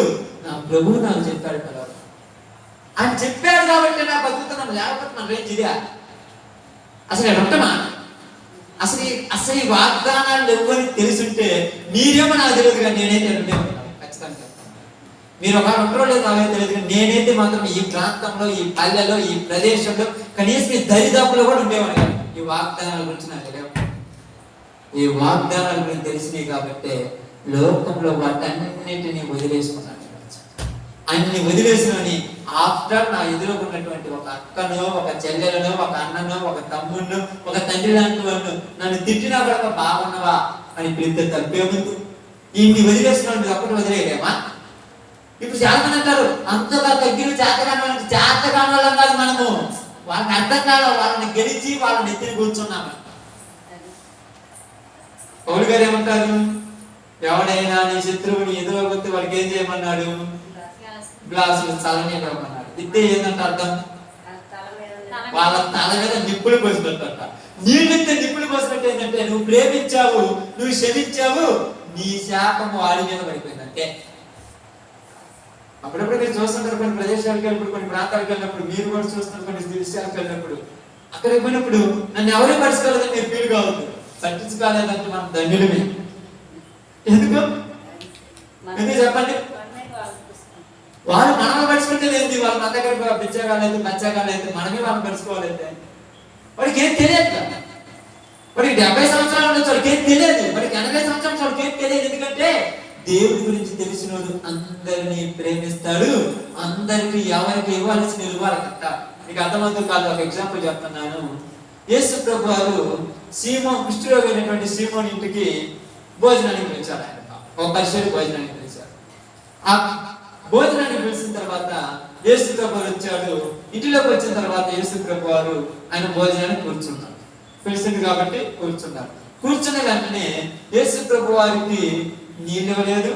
నా ప్రభువు నాకు చెప్పాడు పిలవడం అని చెప్పాడు కాబట్టి నా బతుకుతున్నాం. లేకపోతే మన రేంజ్ ఇదే. అసలు ఎడమా అసలు ఈ వాగ్దానాలు ఎవరికి తెలుసుంటే మీరేమో నాకు తెలియదు, కానీ నేనైతే ఉండే ఉంటాను ఖచ్చితంగా. మీరు ఒక 2 రోజులు నాకే తెలియదు, కానీ నేనైతే మాత్రం ఈ ప్రాంతంలో, ఈ పల్లెలో, ఈ ప్రదేశంలో కనీసం ఈ దరిదాపులో కూడా ఉండేవాడు కాదు. ఈ వాగ్దానాల గురించి నాకు తెలియదు. ఈ వాగ్దానాల గురించి తెలిసినాయి కాబట్టి లోకంలో వాటన్నింటినీ వదిలేసుకున్నాను. అన్ని వదిలేసినని ఆఫ్టర్ నా ఎదురుకున్నటువంటి ఒక అక్కనో, ఒక చెల్లెలను, ఒక అన్ననో, ఒక తమ్ముడును, ఒక తండ్రి లాంటి వాళ్ళు నన్ను తిట్టినా కూడా బాగున్నావా అని పిలిస్తే తప్పేముంది? ఇన్ని వదిలేసిన మీరు ఒక్కటి వదిలేయలేమా? ఇప్పుడు చాలా మంది అంటారు, అంతగా తగ్గిన చేతగాని వాళ్ళం కాదు మనము. వాళ్ళని అర్థం కాదు, వాళ్ళని గెలిచి వాళ్ళని ఎత్తిని కూర్చున్నాము. పౌలు గారు ఏమంటారు? ఎవడైనా నీ శత్రువుని ఎదురగొత్తే వాడికి ఏం చేయమన్నాడు? గ్లాసులు చల్లనీళ్ళు ఇవ్వమన్నాడు. ఇదే ఏంటంటే అర్థం, వాళ్ళ తల మీద నిప్పులు పోసినట్ట. నీళ్ళిస్తే నిప్పులు పోసినట్టు ఏంటంటే నువ్వు ప్రేమించావు, నువ్వు క్షమించావు, నీ శాపము వాడి మీద పడిపోయింది అంతే. అప్పుడప్పుడు మీరు చూస్తుంటారు కొన్ని ప్రదేశాలకు వెళ్ళినప్పుడు, కొన్ని ప్రాంతాలకు వెళ్ళినప్పుడు, మీరు కూడా చూస్తున్నారు కొన్ని దృశ్యాలకు వెళ్ళినప్పుడు, అక్కడికి పోయినప్పుడు నన్ను ఎవరూ పరుచుకోలేదని మీరు ఫీల్ కావద్దు. పట్టించుకోలేదంటే మనం ధన్యులమే. ఎందుకు చెప్పండి? వాళ్ళు మనమే పడుచుకుంటే ఏంటి? వాళ్ళు మన దగ్గర పిచ్చగాలేదు, మచ్చగాలేదు, మనమే వాళ్ళని పడుచుకోవాలంటే వాడికి ఏం తెలియదు. వాడికి 70 సంవత్సరాలు ఉండొచ్చు, వాడికి ఏం తెలియదు. వాడికి 80 సంవత్సరాలు వాడికి ఏం తెలియదు. ఎందుకంటే దేవుడి గురించి తెలిసినోడు అందరినీ ప్రేమిస్తాడు. అందరికి ఎవరికి ఇవ్వాల్సిన ఇవ్వాలంట. మీకు అర్థమవుతుంది కాదు. ఒక ఎగ్జాంపుల్ చెప్తున్నాను. యేసు ప్రభు వారు కుష్ఠరోగి అయినటువంటి సీమోని ఇంటికి భోజనానికి పిలిచారు. ఆయన ఒక పరిచయం భోజనానికి పిలిచారు. ఆ భోజనాన్ని పిలిచిన తర్వాత యేసు ప్రభు వచ్చాడు. ఇంటిలోకి వచ్చిన తర్వాత యేసు ప్రభు వారు ఆయన భోజనానికి కూర్చున్నారు. పిలిచింది కాబట్టి కూర్చున్నారు. కూర్చున్న వెంటనే యేసు ప్రభు వారికి నీళ్ళు ఇవ్వలేదు,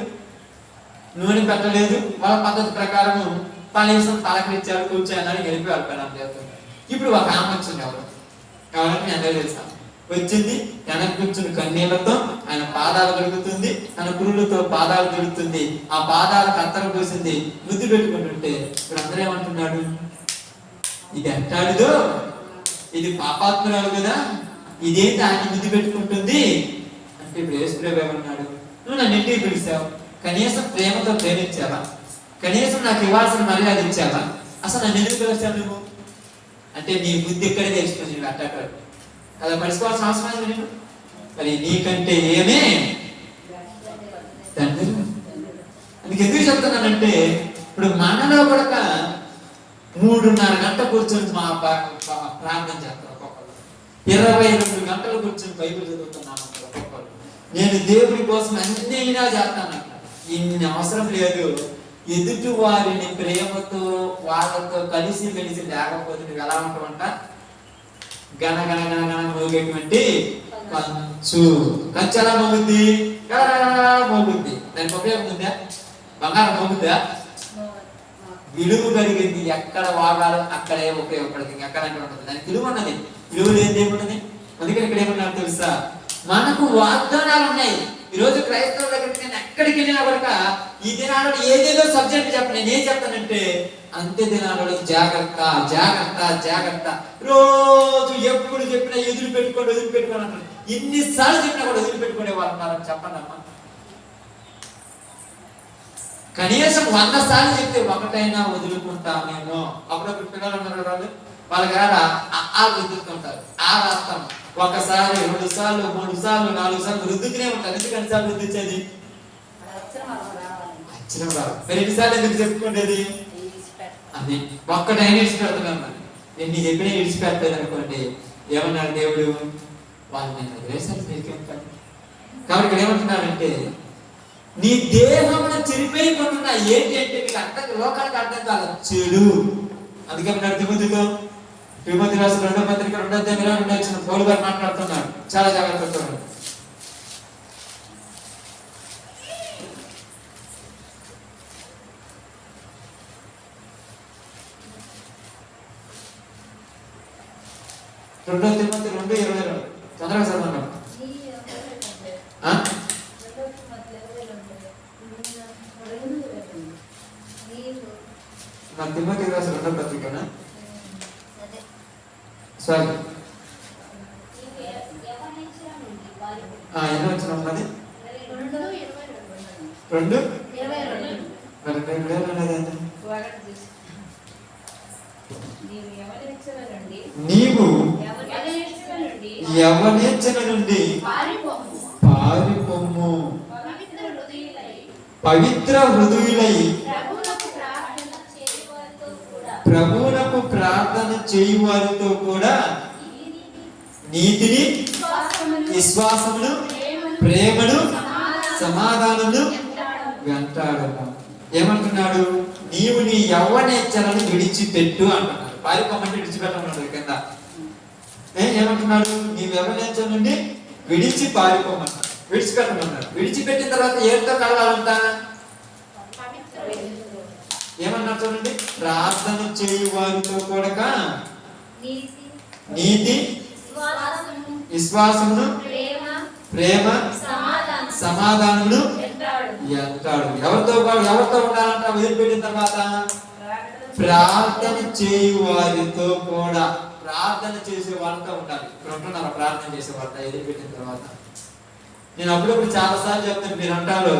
నూనె పెట్టలేదు. వాళ్ళ పద్ధతి ప్రకారం కనీసం పలకరించారు, కూర్చోన్నారు, గెలిపి వెళ్ళిపోయారు. ఇప్పుడు ఒక ఆమె వచ్చింది. ఎవరంటే ఎంతో తెలుసా? వచ్చింది, వెనక కూర్చుని కన్నీళ్లతో ఆయన పాదాలు దొరుకుతుంది, తన పురులతో పాదాలు దొరుకుతుంది, ఆ పాదాలు కత్తర పోసింది, ముద్దు పెట్టుకుంటుంటే ఇప్పుడు అందరూ ఏమంటున్నాడు? ఇది అంటే ఇప్పుడు యేసుప్రభు ఏమన్నాడు, నువ్వు నన్ను ఇంటికి పిలిచావు, కనీసం ప్రేమతో ప్రేమించావా, కనీసం నాకు ఇవ్వాల్సిన మర్యాద ఇచ్చావా, అసలు నన్ను ఎందుకు పిలిచావు నువ్వు అంటే నీ బుద్ధి ఎక్కడే తెలుసుకుని నువ్వు అట్టాడు అలా పడుకోవాల్సిన అవసరం లేదు నేను. మరి నీకంటే ఏమే తండ్రి. అందుకు ఎందుకు చెప్తున్నానంటే ఇప్పుడు మనలో కూడా 3:30 గంటలు కూర్చొని మా ప్రార్థన చేస్తారు ఒక్కొక్కరు, 22 గంటలు కూర్చొని బైబిల్ చదువుతున్నాను ఒక్కొక్కరు. నేను దేవుడి కోసం అన్ని అయినా చేస్తాను. ఇన్ని అవసరం లేదు. ఎదుటి వారిని ప్రేమతో వాళ్ళతో కలిసి మెలిసి లేకపోతే నువ్వు ఎలా ఉంటావంట, గణ గణ గణ గణ మోగేటువంటి కంచు. కంచు ఎలా మోగుద్ది, మోగుద్ది. దానికి ఉపయోగం ఉందా? బంగారం మోగుద్దా? విలువ కలిగింది. ఎక్కడ వాడాలో అక్కడే ఉపయోగపడుతుంది, ఎక్కడంటే ఉంటుంది. దానికి విలువ ఉన్నది. విలువ లేనిది ఏమున్నది? అందుకని ఇక్కడ ఏమన్నా తెలుసా, మనకు వాగ్దానాలు ఉన్నాయి. ఈ రోజు క్రైస్తవుల దగ్గరికి నేను ఎక్కడికి వెళ్ళినా కూడా ఈ దినాలలో ఏదేదో సబ్జెక్ట్ చెప్పను. నేను ఏం చెప్తానంటే అంత్య దినాలలో జాగ్రత్త జాగ్రత్త జాగ్రత్త. రోజు ఎప్పుడు చెప్పినా వదిలిపెట్టుకోండి అంటారు. ఇన్నిసార్లు చెప్పినా కూడా వదిలిపెట్టుకునే వాళ్ళు ఉన్నారని చెప్పండి అమ్మా. కనీసం 100 సార్లు చెప్తే ఒకటైనా వదులుకుంటామేమో. అప్పుడప్పుడు పిల్లలు ఉన్నారు వాళ్ళు, వాళ్ళకి రుద్దుతుంటారు. రాస్తాం ఒకసారి 2 సార్లు 3 సార్లు 4 సార్లు రుద్దుతూనే ఉంటారు. ఎందుకు అన్నిసార్లు రుద్దించేది? అక్షరం రాదు. మరి ఎన్నిసార్లు ఎందుకు చెప్పుకునేది? అది ఒక్కటైనా ఇడిచిపెడుతున్నాను. నేను నీ చెప్పినా ఇడిచిపెట్టలేదు అనుకోండి, ఏమన్నాడు దేవుడు, వాళ్ళు నేను వదిలేసాను మీకేం పని. కాబట్టి ఇక్కడ ఏమంటున్నాడంటే నీ దేహమును చెరిపోయకుండా ఏంటి అంటే మీకు అర్థం, లోకానికి అర్థం కాదు, చెడు. అందుకే తిమోతి రాసిన 2వ పత్రిక 2వ అధ్యాయం 22 వచ్చిన పౌలు గారు మాట్లాడుతున్నాడు. చాలా జాగ్రత్తగా చూడండి. తిమోతి 2:22 తొందరగా చదవండి. తిమోతి రాసిన 2వ పత్రికనా? సారీ, ఎన్ని వచ్చిన ఉన్నది? 2:22 నీవు యవనేచ్ఛల నుండి పారిపొమ్ము, పవిత్ర హృదయులై ప్రభువునకు ప్రార్థన చేయు వారితో కూడా నీతిని, విశ్వాసమును, ప్రేమను, సమాధానమును వెంటాడము. ఏమంటున్నాడు? నీవు నీ యవ్వనేచ్ఛలను విడిచిపెట్టు అంటున్నాడు. పారిపోమంటే విడిచిపెట్టమన్నాడు కింద. ఏమంటున్నాడు? నీ యవ్వనేచ్ఛల నుండి విడిచి పారిపోమన్నాడు, విడిచిపెట్టమన్నాడు. విడిచిపెట్టిన తర్వాత ఏమిటో కలగాలంట? ఏమన్నారు చూడండి, ప్రార్థన చేయు వారితో కూడా నీతి, విశ్వాసమును, ప్రేమ, సమాధానమును ఎంటాడు. ఎవరితో ఉండాలంట? వదిలిపెట్టిన తర్వాత ప్రార్థన చేయు వారితో కూడా. ప్రార్థన చేసే వాళ్ళతో ఉండాలి. ఇప్పుడు ఉంటున్నారు ప్రార్థన చేసే వాళ్ళతో వదిలిపెట్టిన తర్వాత. నేను అప్పుడప్పుడు చాలా సార్లు చెప్తాను, మీరు అంటారు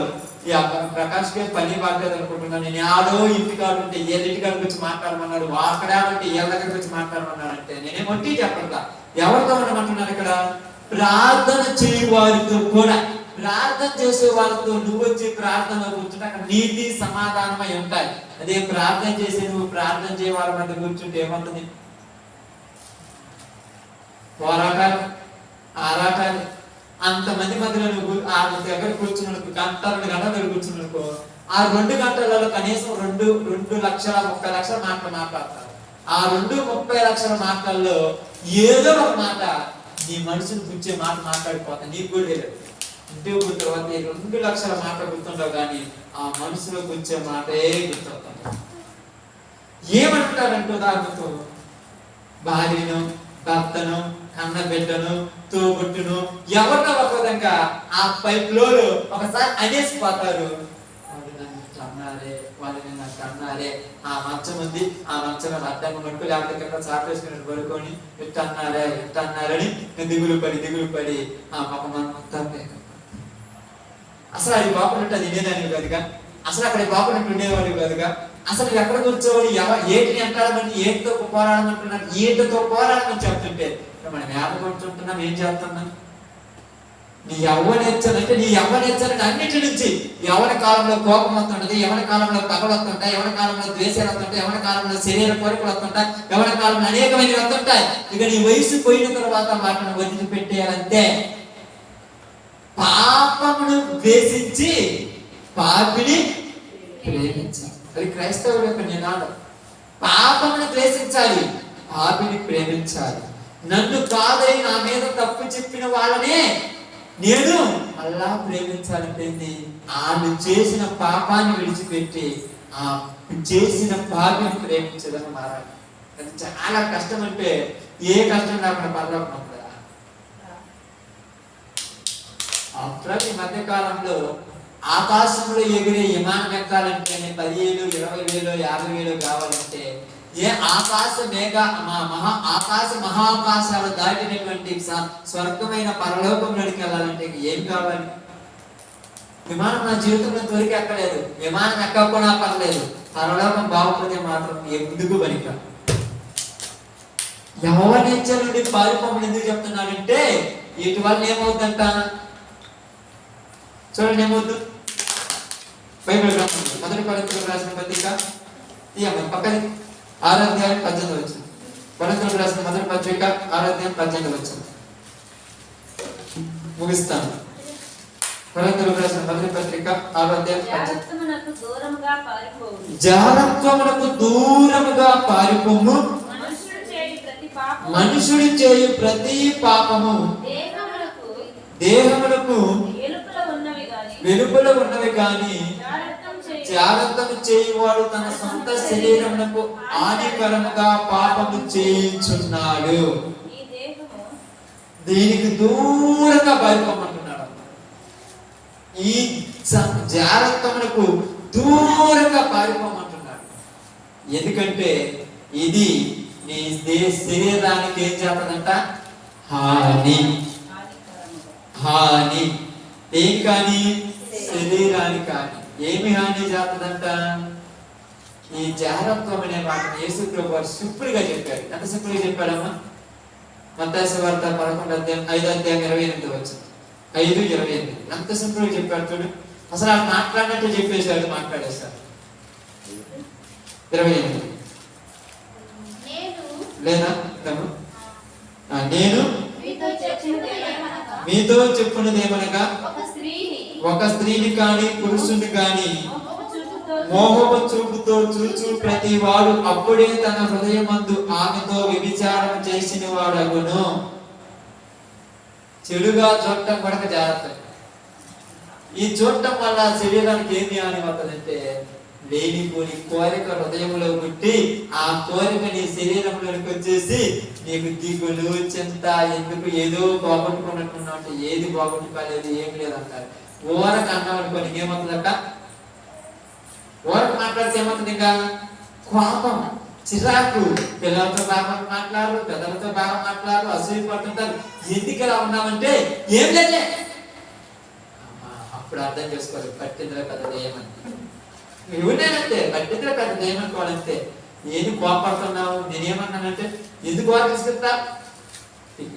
ఈ ప్రకాష్ గారు పని బాగలేదు అనుకుంటున్నాను. నేను ఆడో ఇంటికాడు ఉంటే ఇంటికాడికి వచ్చి మాట్లాడమన్నాడు, అక్కడే ఏ దగ్గరికి వచ్చి మాట్లాడమన్నాడు అంటే నేనేమొట్టి చెప్పండి. ఎవరితో ఉండమంటున్నారు ఇక్కడ? ప్రార్థన చేయు వారితో కూడా. ప్రార్థన చేసే వాళ్ళతో నువ్వు వచ్చి ప్రార్థనలో కూర్చుంటే అక్కడ నీతి, సమాధానమై ఉంటాయి. అదే ప్రార్థన చేసి నువ్వు ప్రార్థన చేయ వాళ్ళ మధ్య కూర్చుంటే ఏమవుతుంది? పోరాటాలు, ఆరాటాలు. అంతమంది మధ్యలో నువ్వు ఆ దగ్గర కూర్చున్నకు 2 గంటలు కూర్చున్నకు ఆ 2 గంటలలో కనీసం 2 లక్షల 30 లక్షల మాటలు మాట్లాడతారు. ఆ 2-30 లక్షల మాటల్లో ఏదో ఒక మాట నీ మనసును గుర్చే మాట మాట్లాడిపోతా. నీకు కూడా తెలియదు. ఇంటికి కూర్చో తర్వాత 2 లక్షల మాట గుర్తుండవు, కానీ ఆ మనసులో గుర్చే మాటే గుర్తొస్తాం. ఏమంటారంటే ఉదాహరణతో భార్యను, భర్తను, కన్న బిడ్డను, తోబుట్టును ఎవరినో ఒక విధంగా ఆ పైప్లో ఒకసారి అనేసిపోతారు. వాళ్ళు నన్ను అన్నారే, వాళ్ళు నన్ను అన్నారే, ఆ మంచం ఉంది, ఆ మంచంలో అడ్డంగా పడుకో, లేకపోతే కింద చాపేసుకున్నట్టు పడుకొని ఇట్ట అన్నారని నేను దిగులు పడి ఆ పాపం అంతా అసలు అది బాగున్నట్టు అది వినేదానివి కాదుగా, అసలు అక్కడ బాగున్నట్టు ఉండేవాడివి కాదుగా, అసలు నువ్వు ఎక్కడ కూర్చోవాలి, ఏటిని అంటాడమని, ఏటితో పోరాడమంటున్నాడు, ఏటితో పోరాడమని చెప్తుంటే మనం ఏడగొంటున్నాం, ఏం చేస్తున్నాం? నీ యవ్వనెచ్చలు అంటే నీ యవ్వనెచ్చలని అన్నిటి నుంచి యవ్వన కాలంలో కోపం వస్తుంటది, యవ్వన కాలంలో పగలు వస్తుంటాయి, యవ్వన కాలంలో ద్వేషాలు వస్తుంటాయి, యవ్వన కాలంలో శరీర కోరికలు వస్తుంటాయి, యవ్వన కాలంలో అనేకమైనవి వస్తుంటాయి. ఇక నీ వయసు పోయిన తర్వాత వాటిని వదిలిపెట్టేయాలంటే పాపమును ద్వేషించి పాపిని ప్రేమించాలి. అది క్రైస్తవుల యొక్క నినాదం. పాపమును ద్వేషించాలి, పాపిని ప్రేమించాలి. నన్ను కాదని నా మీద తప్పు చెప్పిన వాళ్ళనే నేను అలా ప్రేమించాలంటే ఆమె చేసిన పాపాన్ని విడిచిపెట్టి ఆ చేసిన పాపిని ప్రేమించదని మారాలి. అది చాలా కష్టం. అంటే ఏ కష్టం లేకుండా పరలోకం ఉంటుందా? ఈ మధ్య కాలంలో ఆకాశంలో ఎగిరే విమానం ఎక్కాలంటే 10,000, 20,000, 50,000 కావాలంటే ఆకాశ మహాకాశాలు దాటినటువంటి స్వర్గమైన పరలోకంలోకి వెళ్ళాలంటే ఏం కావాలి? విమానం నా జీవితంలో తొలికి ఎక్కలేదు, విమానం ఎక్కకపోయినా పర్లేదు, పరలోకం బాగుపడితే మాత్రం ఎందుకు పనిక. యెహోవానిచ్చ నుండి పారిపోమని ఎందుకు చెప్తున్నానంటే వీటి వల్ల ఏమవుతుందంట చూడండి. ఏమవుతుంది? బైబిల్ గ్రంథంలో 1 కొరింథీయులకు రాసిన పత్రిక పక్కన 6వ అధ్యాయం 18వ వచనం. కొరింథీయులకు రాసిన 1వ పత్రిక 6వ అధ్యాయం 18వ వచనం ముగిస్తాను. కొరింథీయులకు రాసిన 1వ పత్రిక 6వ అధ్యాయం 18. జారత్వమునకు దూరముగా పారిపోము, మనుషుడు చేయు ప్రతి పాపము దేహములకు వెలుపల ఉన్నవి కానీ జాగ్రత్తను చేయువాడు తన సొంత శరీరమునకు హానికరముగా పాపము చేయించున్నాడు. దీనికి దూరంగా పారిపోమంటున్నాడు. ఈ జాగ్రత్తమునకు దూరంగా పారిపోమంటున్నాడు. ఎందుకంటే ఇది నీ శరీరానికి ఏం చేస్తుందంట? హాని. ఏం కానీ? శరీరానికి హాని. ఏమి హాని చేస్తుందంట? ఈ జాగ్రత్తం అనే మాటను యేసుప్రభు వారు సింపుల్గా చెప్పాడు. ఎంత సింపుల్గా చెప్పాడమ్మా? మత్తయి సువార్త 11వ అధ్యాయం 5వ అధ్యాయం 28వ వచనం. 5:28 ఎంత సింపుల్గా చెప్పాడు చూడు. అసలు ఆ మాట్లాడినట్టు చెప్పేశాడు, మాట్లాడేశాడు. 28 లేదా? నేను మీతో చెప్పున్నది ఏమనగా ఒక స్త్రీని కాని పురుషుని కాని మోహపు చూపుతో చూచు ప్రతి వాడు అప్పుడే తన హృదయమందు ఆమెతో వ్యభిచారం చేసిన వాడగును. చెడుగా చూడటం కొడక జాగ్రత్త. ఈ చూడటం వల్ల శరీరానికి ఏమి హాని అవుతుందంటే లేనిపోని కోరిక హృదయంలో పుట్టి ఆ కోరిక నీ శరీరంలోకి వచ్చేసి నీకు దిగులు చింత, ఎందుకు ఏదో పోగొట్టుకున్నట్టున్నట్టు, ఏది పోగొట్టుకోలేదు, ఏమి లేదు అంటారు. ఓరకు అన్నాం అనుకోని ఏమవుతుందట? ఓరకు మాట్లాడితే ఏమవుతుంది? ఇంకా కోపం, చిరాకు, పిల్లలతో బాగా మాట్లాడు, పెద్దలతో బాగా మాట్లాడు, అసూయ పడుతుంటారు. ఎందుకు ఇలా ఉన్నామంటే ఏం లేదే. అప్పుడు అర్థం చేసుకోవాలి పట్టిందిలో పెద్ద దయ్యమని. ఎవరినేనంటే పట్టిందిలో పెద్ద దయ్యం అనుకోవాలంటే ఏది కోపడుతున్నావు? నేనేమన్నానంటే ఎందుకు వారు ఇసుకుంటా?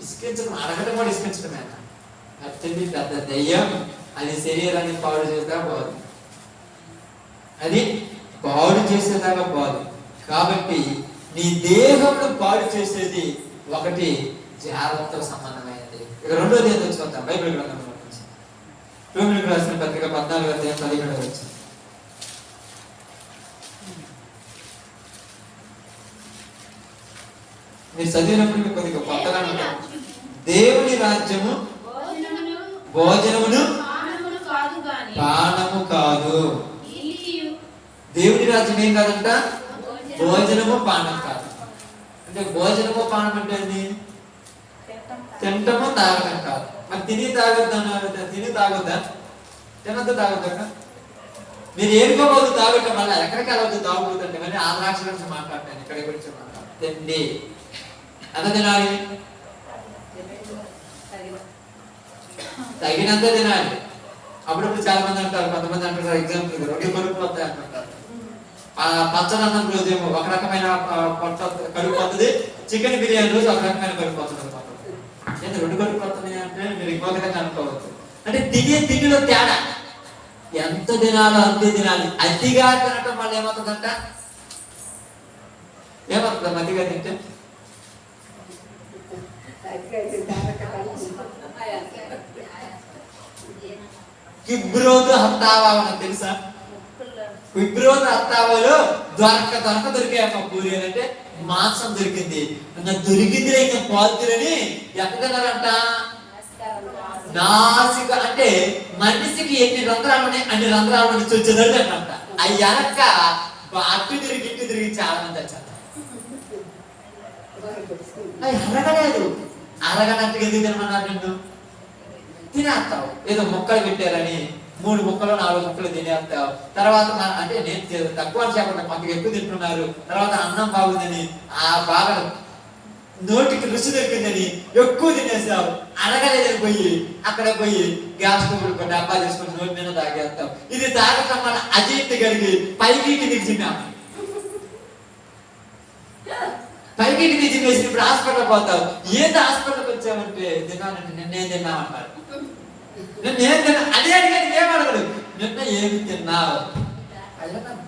ఇసుకించడం అడగడం కూడా ఇసుకించడమే. పట్టింది పెద్ద దయ్యం. అది శరీరాన్ని పాడు చేసేదాకా పోదు, అది పాడు చేసేదాకా పోదు. కాబట్టి నీ దేహంను పాడు చేసేది ఒకటి జాగ్రత్తతో సంబంధమైనది. ఇక రెండోది ఏంటో చూద్దాం. బైబిల్ గ్రంథంలో రోమీయులకు రాసిన పత్రిక 14వ అధ్యాయం 17వ వచనం. మీరు చదివినప్పుడు మీకు కొద్దిగా కొత్తగా ఉంటాం. దేవుని రాజ్యము భోజనమును పానము కాదు. దేవుని రాజ్యం ఏం కాదంట? భోజనము పానం కాదు. అంటే భోజనము పానం అంటే ఏంది? తింటము తాగడం కాదు. మరి తిని తాగొద్దా? తిని తాగొద్దా? తినద్దు తాగొద్దా? మీరు ఏడుకోబోదు తాగటం వల్ల ఎక్కడికి వెళ్ళవద్దు తాగుతుంటే కానీ ఆ ద్రాక్ష గురించి మాట్లాడతాను, ఇక్కడి గురించి మాట్లాడతాను. తిండి ఎంత తినాలి? తగినంత తినాలి. అప్పుడప్పుడు చాలా మంది అంటారు, కొంతమంది అంటారు ఎగ్జాంపుల్ రెండు కడుపులు వస్తాయి అంటుంటారు. పచ్చదన్నం రోజు ఏమో ఒక రకమైన కడుపు వస్తుంది, చికెన్ బిర్యానీ రోజు ఒక రకమైన కడుపు వస్తుంది. ఏంటి రెండు కడుపు వస్తున్నాయి అంటే మీరు ఇంకో విధంగా అనుకోవచ్చు. అంటే తినే తిండిలో తేడా, ఎంత తినాలో అంతే తినాలి. అతిగా తినటం వల్ల ఏమవుతుందంట, ఏమవుతుంది అతిగా తింటే? కిబ్రోతు హత్తావా అని తెలుసా? కిబ్రోతు హత్తావాలో దొరికాయమ్మ పూరి అంటే మాంసం దొరికింది. ఇంకా దొరికింది ఇంకా పాతులని ఎక్కడ తిన్నారంట? నాసిక. అంటే మనిషికి ఎన్ని రంధ్రాలు ఉన్నాయి అన్ని రంధ్రాల నుంచి వచ్చేది అంట. అవి అనక అటు తిరిగి చాలా మంది వచ్చారు. అరగలేదు, అరగనట్టుగా ఎందుకు తినమన్నారు? నిన్ను తినేస్తావు, ఏదో మొక్కలు పెట్టారని 3 ముక్కలు 4 ముక్కలు తినేస్తావు. తర్వాత అంటే నేను తక్కువ చెప్పండి, కొంత ఎక్కువ తింటున్నారు. తర్వాత అన్నం బాగుందని బాగా నోటికి రుచి దొరికిందని ఎక్కువ తినేసావు. అడగలేదని పోయి అక్కడ పోయి గ్యాస్ స్టవ్ డబ్బా తీసుకొని నోటి మీద తాగేస్తావు. ఇది తాగటం వల్ల అజీర్తి కలిగి పైకి తిన్నాము, పైకి తినేసి ఇప్పుడు హాస్పిటల్ పోతావు. ఏంటి హాస్పిటల్కి వచ్చావంటే తిన్నానంటే నిన్నేం తిన్నామంటారు. నిన్నేం తిన్నా అదే అడిగాను, ఏం అడగడు. నిన్న ఏమి తిన్నావు?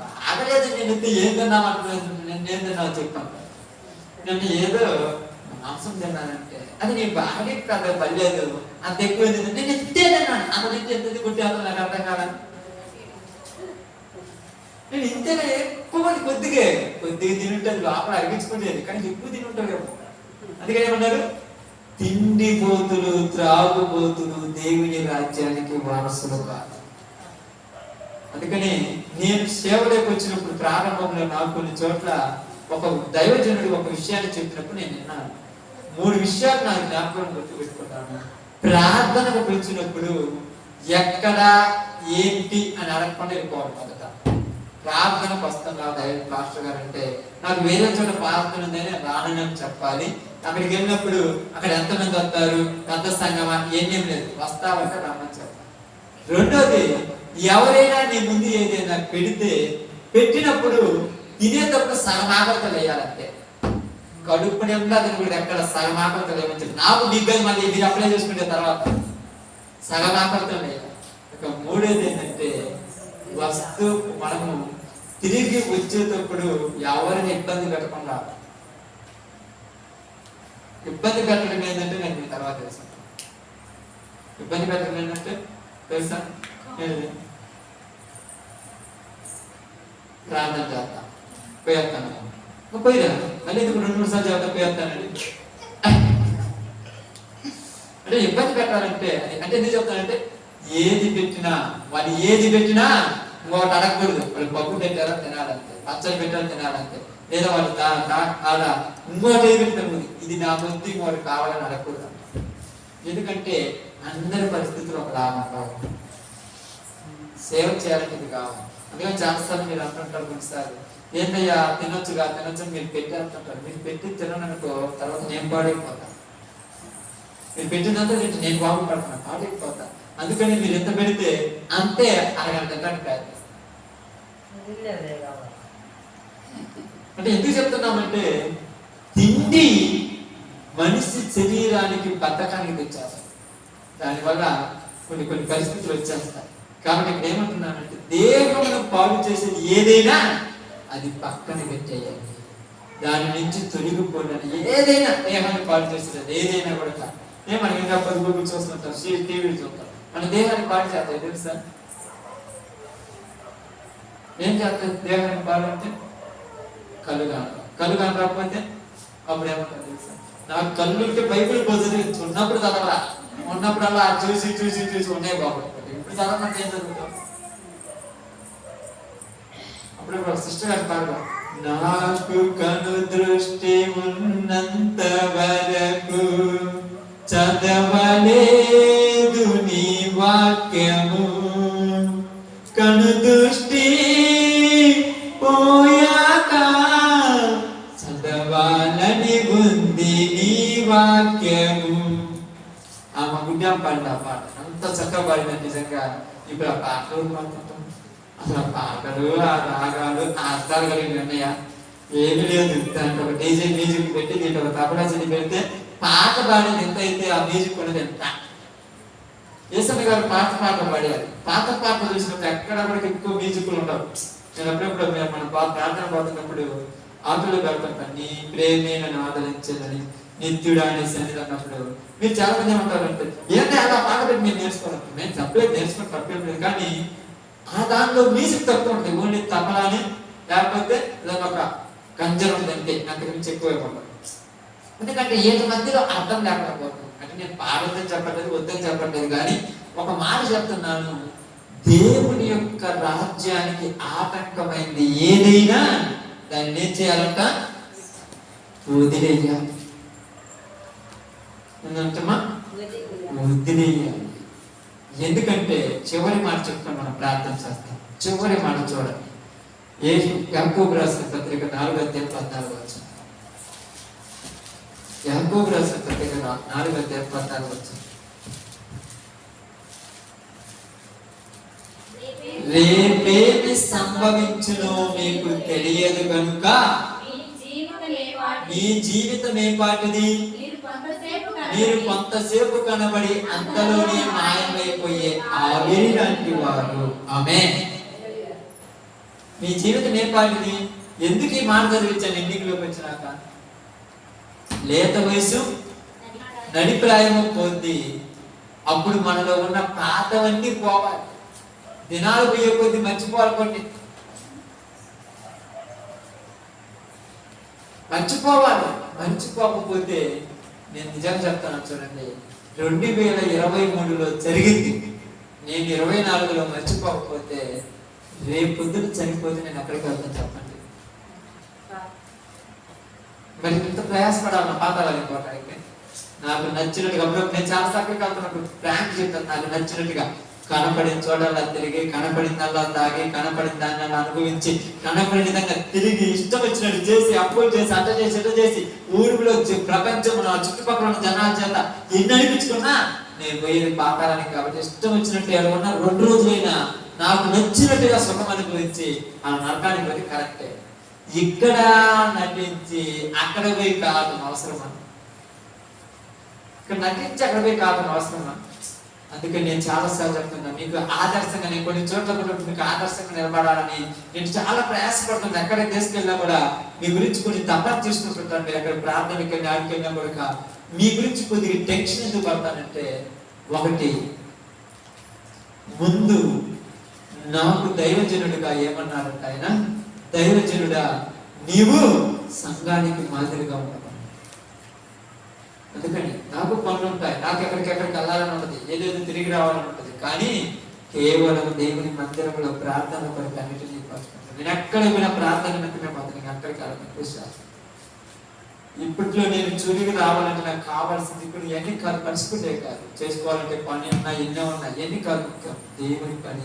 బాగలేదు, నేను ఏం తిన్నామంటారు. నిన్నేం తిన్నావు చెప్పండి. నిన్న ఏదో మాంసం తిన్నానంటే అది నీ బాగా కదా పర్లేదు, అంత ఎక్కువ నేను ఇంతే తిన్నాను. అంత నుంచి ఎంత కొట్టేదో నాకు అర్థం కాదని నేను ఇంతేనా? ఎక్కువ మంది కొద్దిగా తినుంటుంది, లోపల అరిగించుకుంటేది, కానీ ఎక్కువ తినుంటావేమో. అందుకని ఏమన్నారు? తిండిపోతులు త్రాగుబోతులు దేవుని రాజ్యానికి వారసులు కాదు. అందుకని నేను సేవలోకి వచ్చినప్పుడు ప్రారంభంలో నాకు కొన్ని చోట్ల ఒక దైవజనుడు ఒక విషయాన్ని చెప్పినప్పుడు నేను విన్నాను. 3 విషయాలు నాకు జ్ఞాపకం గుర్తుపెట్టుకుంటాను. ప్రార్థనకు పిలిచినప్పుడు ఎక్కడ ఏంటి అని అడగకుండా వెళ్ళిపోవాలి. మొదట ప్రార్థనకు వస్తున్నా పాస్టర్ గారు అంటే నాకు వేరే చోట ప్రార్థన ఉందని రానని చెప్పాలి. అక్కడికి వెళ్ళినప్పుడు అక్కడ ఎంతమంది వస్తారు, పెద్ద సంగమా, ఏం లేదు, వస్తావంటే రమ్మని చెప్పాలి. రెండోది, ఎవరైనా నీ ముందు ఏదైనా పెట్టినప్పుడు తినేటప్పుడు సగమాకలతో వేయాలంటే, కడుపు నిండా తినకూడదు, ఎక్కడ సగమాకలతో వేయమని చెప్పి నాకు మీకు మళ్ళీ మీరు అప్లై చేసుకునే తర్వాత సగమాకలతో వేయాలి. ఇక మూడోది ఏంటంటే మనము తిరిగి వచ్చేటప్పుడు ఎవరిని ఇబ్బంది పెట్టకుండా, ఇబ్బంది పెట్టడం ఏంటంటే నేను మీ తర్వాత తెలుసు. ఇబ్బంది పెట్టడం ఏంటంటే తెలుసా? ప్రార్థన చేస్తా, పోయేస్తాను, పోయిరా మళ్ళీ ఇప్పుడు 2-3 సార్లు చేస్తా, పోయేస్తానండి అంటే ఇబ్బంది పెట్టాలంటే. అంటే ఎందుకు చెప్తానంటే ఏది పెట్టినా ఇంకొకటి అడగకూడదు. వాళ్ళు పప్పు పెట్టారా తినాలంటే, పచ్చడి పెట్టారా తినాలంటే, లేదా వాళ్ళు అలా ఇంకోటి ఏది పెట్టారు ఇది నా ముందు ఇంకోటి కావాలని అడగకూడదు. ఎందుకంటే అందరి పరిస్థితులు ఒక లాభం కావాలి, సేవ చేయాలంటే ఇది కావాలి. అందుకని చాలాసార్లు మీరు అంటుంటారు కొన్నిసార్లు, ఏంటయ్యా తినొచ్చుగా మీరు పెట్టేస్తుంటారు. మీరు పెట్టి తిననుకో తర్వాత నేను పాడైపోతాను, మీరు పెట్టినంత నేను బాగుపడుతున్నాను, పాడైపోతా. అందుకని మీరు ఎంత పెడితే అంతే అరగంట కాదు. అంటే ఎందుకు చెప్తున్నామంటే తిండి మనిషి శరీరానికి బద్ధకానికి తెచ్చారు, దానివల్ల కొన్ని పరిస్థితులు వచ్చేస్తాయి. కాబట్టి ఇక్కడ ఏమంటున్నానంటే దేహమును పాడు చేసేది ఏదైనా అది పక్కన పెట్టేయాలి, దాని నుంచి తొలగిపోయినది. ఏదైనా దేహాన్ని పాడు చేసేది ఏదైనా కూడా కాదు. మనం ఇంకా 10 గూగుల్ చూస్తుంటాం, టీవీలు చూస్తాం, మన దేహాన్ని పాడు చేస్తాయి తెలుసా? ఏం చేస్తుంది దేహాన్ని పాడు అంటే? కళ్ళు రాకపోతే అప్పుడు ఏమంటారు తెలుసా? నాకు కళ్ళు ఉంటే బైబిల్ పోతుంది, ఉన్నప్పుడు చదవరా, ఉన్నప్పుడు అలా చూసి ఉన్నాయి బాగుంటుంది. ఇప్పుడు చదవమంటే ఏం చదువుతాం? అప్పుడు ఒక సిస్టర్ గారు పాడు, నాకు కను దృష్టి ఉన్నంత వరకు చదవలేదు నీ వాక్యము, కను దృష్టి పోయాక చదవాలని ఉంది నీ వాక్యము. ఆమె గుడ్డం పాడిన పాట అంత చక్కగా పాడిన. నిజంగా ఇప్పుడు ఆ పాటలు పాడుతుంటాం, అసలు ఆ పాటలు ఆ రాగాలు ఆ అర్థాలు కలిగి ఉన్నాయా? ఏమి లేదు. దాంట్లో ఒక డీజే మ్యూజిక్ పెట్టి దీంట్లో ఒక తబలాసిని పెడితే పాట పాడేది ఎంత అయితే ఆ మ్యూజిక్ ఉన్నది ఎంత. యేసయ్య గారు పాటలు పాడారు. పాటలు చూసినప్పుడు ఎక్కడ కూడా ఎక్కువ మ్యూజిక్లు ఉండవు. నేను అప్పుడప్పుడు మన ప్రార్థన పోతున్నప్పుడు ఆటలు పెడుతుంటాను, నీ ప్రేమే నన్ను ఆదరించేదని, నిత్యుడా అనే సన్నిధి అన్నప్పుడు మీరు చాలా మంది ఏమంటారు అంటే, ఏంటంటే అలా పాట పెట్టి మీరు నేర్చుకోవాలి. నేను తప్పలేదు, నేర్చుకుని తప్పేం లేదు, కానీ ఆ దాంట్లో మ్యూజిక్ తక్కువ ఉంటుంది. ఓన్లీ తబలాని లేకపోతే దాని ఒక గంజలు ఉందంటే అంతకుమించి ఎక్కువైపోతాం. ఎందుకంటే ఏడు మధ్యలో అర్థం లేకుండా పోతుంది. అంటే నేను పాడొద్దని చెప్పట్లేదు, వద్దని చెప్పట్లేదు, కానీ ఒక మాట చెప్తున్నాను, దేవుని యొక్క రాజ్యానికి ఆటంకమైంది ఏదైనా దాన్ని ఏం చేయాలంట? వదిలేయాలి. ఏంటమ్మా? వదిలేయాలి. ఎందుకంటే చివరి మాట చెప్తాం, మనం ప్రార్థన చేస్తాం. చివరి మాట చూడండి, యాకోబు రాసిన పత్రిక 4:14. యాకోబు రాసిన పత్రిక 4:14. రేపేమి సంభవించునో మీకు తెలియదు కనుక మీ జీవితం ఏ పాటిది? మీరు కొంతసేపు కనబడి అంతలోనే మాయమైపోయే ఆవిరి లాంటి వారు. ఆమేన్. మీ జీవితం ఏ పాటిది? ఎందుకు ఈ మాట చదివించాను ఎన్నికలోకి వచ్చినాక? లేత వయసు నడిప్రాయము పొంది అప్పుడు మనలో ఉన్న పాతవన్నీ పోవాలి. దినాలు పోయే కొద్ది మర్చిపోవాలి. కొన్ని మర్చిపోకపోతే నేను నిజంగా చెప్తాను చూడండి, 2023లో జరిగింది. నేను 24లో మర్చిపోకపోతే రేపు పొద్దున చనిపోతే నేను ఎక్కడికి వెళ్తాను చెప్పండి? మరి ఇంత ప్రయాసపడాలి పాతాలని పోవడానికి. నాకు నచ్చినట్టుగా నేను చాలా చక్కగా వెళ్తున్నప్పుడు ప్రాంక్ చెప్తాను, నాకు నచ్చినట్టుగా కనపడిన చోటల్లా తిరిగి, కనపడిందల్లా తాగి, కనపడిన దాన్ని అనుభవించి, కనపడిన విధంగా తిరిగి ఇష్టం వచ్చినట్టు చేసి, అప్పులు చేసి, అట్ట చేసి, ఇట్ట చేసి, ఊరిలో ప్రపంచంలో చుట్టుపక్కల ఉన్న జనాల చేత ఎన్ని అనిపించుకున్నా నేను పోయేది పాతాలని. కాబట్టి ఇష్టం వచ్చినట్టు ఎవరన్నా 2 రోజులైనా నాకు నచ్చినట్టుగా సుఖం అనుభవించి ఆ నరకానికి పోయి కరెక్టే. ఇక్కడ నటించి అక్కడ పోయి కాదు అవసరమా? ఇక్కడ నటించి అక్కడ పోయి కాదు అవసరమా? అందుకని నేను చాలా సార్లు చెప్తున్నా, మీకు ఆదర్శంగా, నేను కొన్ని చోట్ల కూడా మీకు ఆదర్శంగా నిలబడాలని నేను చాలా ప్రయాసపడుతున్నాను. ఎక్కడ తీసుకెళ్ళినా కూడా మీ గురించి కొన్ని తప్పని తీసుకుంటుంటాను. మీరు ఎక్కడ ప్రార్థనకి వెళ్ళి ఆడికి వెళ్ళినా కూడా మీ గురించి కొద్దిగా టెన్షన్ ఎందుకు పడతానంటే, ఒకటి ముందు నాకు దైవజనుడిగా ఏమన్నారంటే ఆయన, దైవజనుడా నీవు సంఘానికి మాదిరిగా ఉంటావు. అందుకని నాకు పనులు ఉంటాయి, నాకు ఎక్కడికెక్కడికి వెళ్ళాలని ఉంటుంది, ఏదేదో తిరిగి రావాలని ఉంటుంది, కానీ కేవలం దేవుని మందిరంలో ప్రార్థన కొరకు అన్నిటినీ పంచుకుంటాను. నేను ఎక్కడ పోయినా ప్రార్థన నిమిత్తమే పోతాను, నేను అక్కడికి వెళ్ళాలని. ఇప్పట్లో నేను చురికి రావాలంటే నాకు కావాల్సింది ఇప్పుడు ఎన్ని కాదు, పరిస్థితులే కాదు, చేసుకోవాలంటే పని ఉన్నా, ఎన్నో ఉన్నాయి, ఎన్ని కాదు, ముఖ్యం దేవుని పని.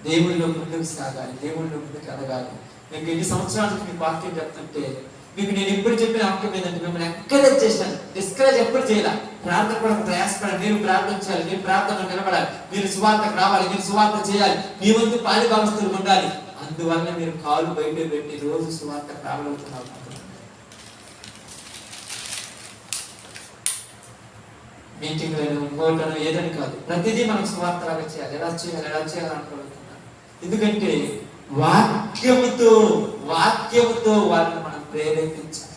దేవుడిలో ముందుకు సాగాలి, దేవుడిలో ముందుకు ఎదగాలి. మీకు ఎన్ని సంవత్సరాల నుంచి మీకు వాక్యం చెప్తుంటే మీకు నేను ఎప్పుడు చెప్పిన వాక్యం ఏంటంటే, మిమ్మల్ని ఎంకరేజ్ చేశాను, డిస్కరేజ్ ఎప్పుడు చేయాలి. ప్రార్థన కూడా ప్రయాసపడాలి, మీరు ప్రార్థన చేయాలి, మీరు ప్రార్థనలో నిలబడాలి, మీరు సువార్తకు రావాలి, మీరు సువార్త చేయాలి, మీ వంతు పాలిభాగస్తులు ఉండాలి. అందువల్ల మీరు కాలు బయట పెట్టి రోజు సువార్తకు రాగలుగుతున్నారు. మీటింగ్లను, ఇంకోటను ఏదని కాదు, ప్రతిదీ మనం సువార్తలాగా చేయాలి. ఎలా చేయాలి అనుకోగలుగుతున్నాను. ఎందుకంటే వాక్యముతో వాళ్ళని మనం ప్రేరేపించాలి.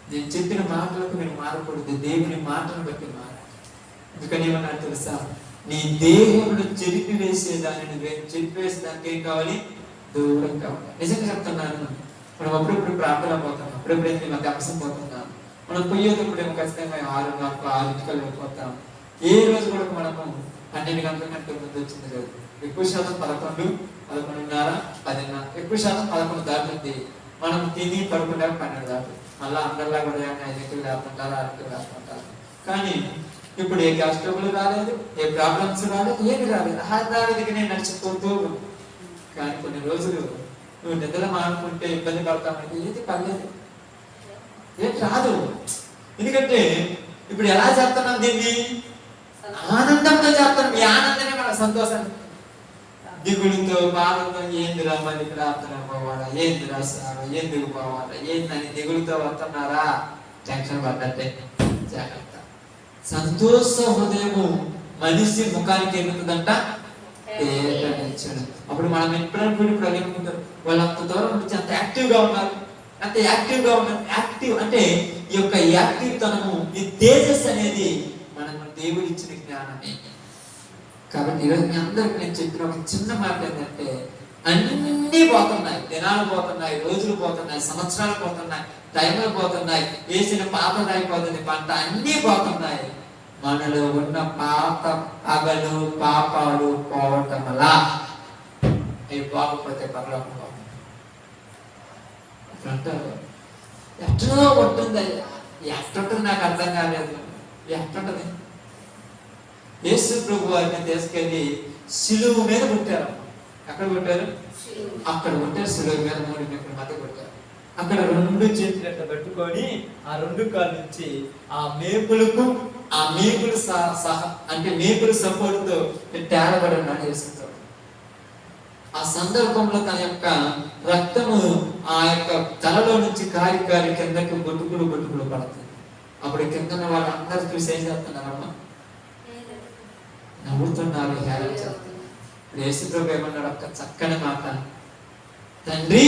నేను చెప్పిన మాటలకు మీరు మారకూడదు, దేవుని మాటను బట్టి మారాలి. ఎందుకని ఏమన్నా తెలుసా, నీ దేహంలో చెరిపివేసే దానికి ఏం కావాలి? దూరం కావాలి. నిజంగా చెప్తున్నాను, మనం అప్పుడప్పుడు ప్రార్థన పోతాం, అప్పుడెప్పుడైతే మధ్య అంశం పోతున్నాం, మనం పోయేటప్పుడేమో ఖచ్చితంగా 6:30 వెళ్ళిపోతాం. ఏ రోజు కూడా మనము 12 గంటల కంటే ముందు వచ్చింది లేదు. ఎక్కువ శాతం 11, 11:30, 10:30, ఎక్కువ శాతం 11 దాటుతుంది. మనం తిని పడుకుంటే 12 దాటుతుంది. మళ్ళీ అందరిలా కూడా 5 లేకుంటారు, 6 లేకుంటారు. కానీ ఇప్పుడు ఏ గ్యాస్ ట్రబుల్ రాలేదు, ఏ ప్రాబ్లమ్స్ రాలేదు, ఏమి రాలేదు. హఠాత్తుగా నేను నడిచిపోతూ. కానీ కొన్ని రోజులు నువ్వు నిద్ర మానుకుంటే ఇబ్బంది పడతామంటే ఏది పర్లేదు, ఏం రాదు. ఎందుకంటే ఇప్పుడు ఎలా చేస్తున్నాం దీన్ని? ఆనందంతో చేస్తాం. మీ ఆనందమే మన సంతోషం. దిగులుతో బాధతో ఏందిరా మళ్ళీ ప్రార్థన పోవాలా, ఏందిరా సార్ ఎందుకు పోవాలా, ఏందని దిగులుతో వస్తున్నారా, టెన్షన్ పడ్డట్టే. జాగ్రత్త. సంతోష హృదయము మనిషి ముఖానికి ఎదుగుతుందంట. అప్పుడు మనం ఎప్పుడప్పుడు ప్రజలుకుంటారు, వాళ్ళు అంత దూరం నుంచి అంత యాక్టివ్గా ఉన్నారు, అంత యాక్టివ్గా ఉన్నారు. యాక్టివ్ అంటే ఈ యొక్క యాక్టివ్ తనము, ఈ తేజస్ అనేది మనం దేవుడు ఇచ్చిన జ్ఞానమే. కాబట్టి ఈరోజు మీ అందరికి నేను చెప్పిన ఒక చిన్న మాట ఏంటంటే, అన్నీ పోతున్నాయి, దినాలు పోతున్నాయి, రోజులు పోతున్నాయి, సంవత్సరాలు పోతున్నాయి, టైంలు పోతున్నాయి, వేసిన పాత అయిపోతుంది, పంట అన్నీ పోతున్నాయి. మనలో ఉన్న పాత పగలు పాపాలు పోవటం వల్ల అవి పోకపోతే పగలకుండా అంటారు. ఎక్కడో ఉంటుంది, ఎక్కడుంటుంది నాకు అర్థం కాలేదు. ఎక్కడుంటది? యేసు ప్రభు వారిని తీసుకెళ్ళి శిలువ మీద కొట్టారు. ఎక్కడ కొట్టారు? అక్కడ కొట్టారు. శిలువ మీద 3 మెప్పుల మధ్య కొట్టారు. అక్కడ 2 చేతులు అట్లా పెట్టుకొని ఆ 2 కాళ్ళ నుంచి ఆ మేకులకు, ఆ మేకులు అంటే మేకులు సపోర్ట్ తో తేలబడి ఉన్నాడు యేసుతో. ఆ సందర్భంలో తన యొక్క రక్తము ఆ యొక్క తలలో నుంచి కారి కారి కిందకి బొట్టుకులు పడుతుంది. అప్పుడు కింద వాళ్ళందరూ చూసి ఏం చేస్తున్నారమ్మా? నవ్వుతున్నారు, హేళన చేస్తున్నారు. యేసుప్రభు ఏమన్నాడు? ఒక్క చక్కని మాట, తండ్రి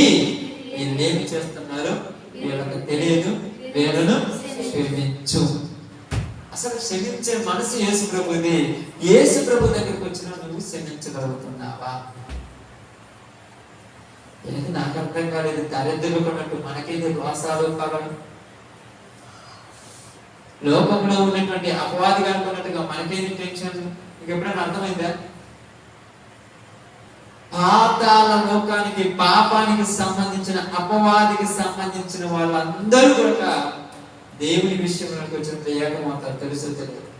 వీళ్ళేమి చేస్తున్నారు, వీళ్ళకి తెలియదు, వీళ్ళను క్షమించు. అసలు క్షమించే మనసు యేసు ప్రభుది. యేసు ప్రభు దగ్గరికి వచ్చిన నువ్వు క్షమించగలుగుతున్నావా? ఏది నాకు అర్థం కాలేదు. దరిద్రులు కొన్నట్టు మనకేది దోషాలు పగలు, లోకంలో ఉన్నటువంటి అపవాదిగా అనుకున్నట్టుగా మనకేది టెన్షన్. మీకు ఎప్పుడైనా అర్థమైందా? పాతాళ లోకానికి, పాపానికి సంబంధించిన, అపవాదికి సంబంధించిన వాళ్ళందరూ కూడా దేవుని విషయంలోకి వచ్చినప్పుడు ఏకమవుతారు. తెలుసు తెలియదు.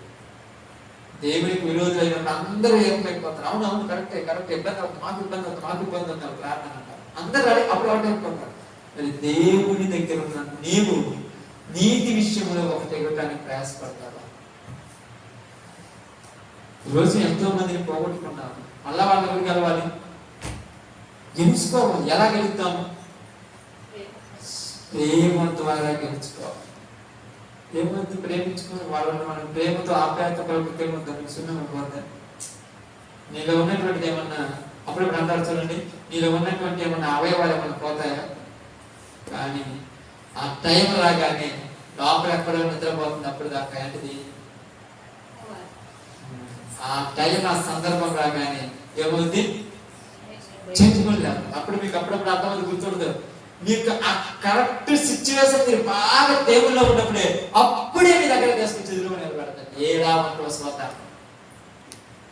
దేవునికి విరోధులైనప్పుడు అందరూ ఏకమైపోతారు. అవునవును, కరెక్టే, ఇబ్బంది అవుతుంది, మాకు ఇబ్బంది అవుతున్నారు, ప్రార్థన అంటారు. అందరూ అప్పుడు అయిపోతారు. మరి దేవుని దగ్గర ఉన్న నీవు నీతి విషయంలో ఒకటి ఎగటానికి ప్రయాసపడతావా? ఈరోజు ఎంతో మందిని పోగొట్టుకున్నాము. మళ్ళా వాళ్ళ ఎవరు గెలవాలి? గెలుచుకోవాలి. ఎలా గెలుస్తాము? ప్రేమ ద్వారా గెలుచుకోవాలి. ప్రేమతో ప్రేమించుకుని వాళ్ళని మనం ప్రేమతో ఆప్యాయత కలిపితే సున్నమైపోతుంది. నీలో ఉన్నటువంటిది ఏమన్నా, అప్పుడప్పుడు అంటారు చూడండి, నీలో ఉన్నటువంటి ఏమన్నా అవయవాలు ఏమన్నా పోతాయా? కానీ ఆ టైం రాగానే లోపల ఎక్కడో నిద్రపోతుంది. అప్పుడు దాకా ఏంటిది? ఆ టైం, ఆ సందర్భం రాగానే ఏమవుతుంది? చేయించుకోలేదు. అప్పుడు మీకు అప్పుడప్పుడు అర్థమైంది, గుర్తుండదు మీకు. ఆ కరెక్ట్ సిచ్యువేషన్ మీరు బాగా దేవుల్లో ఉన్నప్పుడే అప్పుడే మీ దగ్గర తీసుకొచ్చి ఎదురు నిలబెడతారు. ఏ లాభంలో స్వత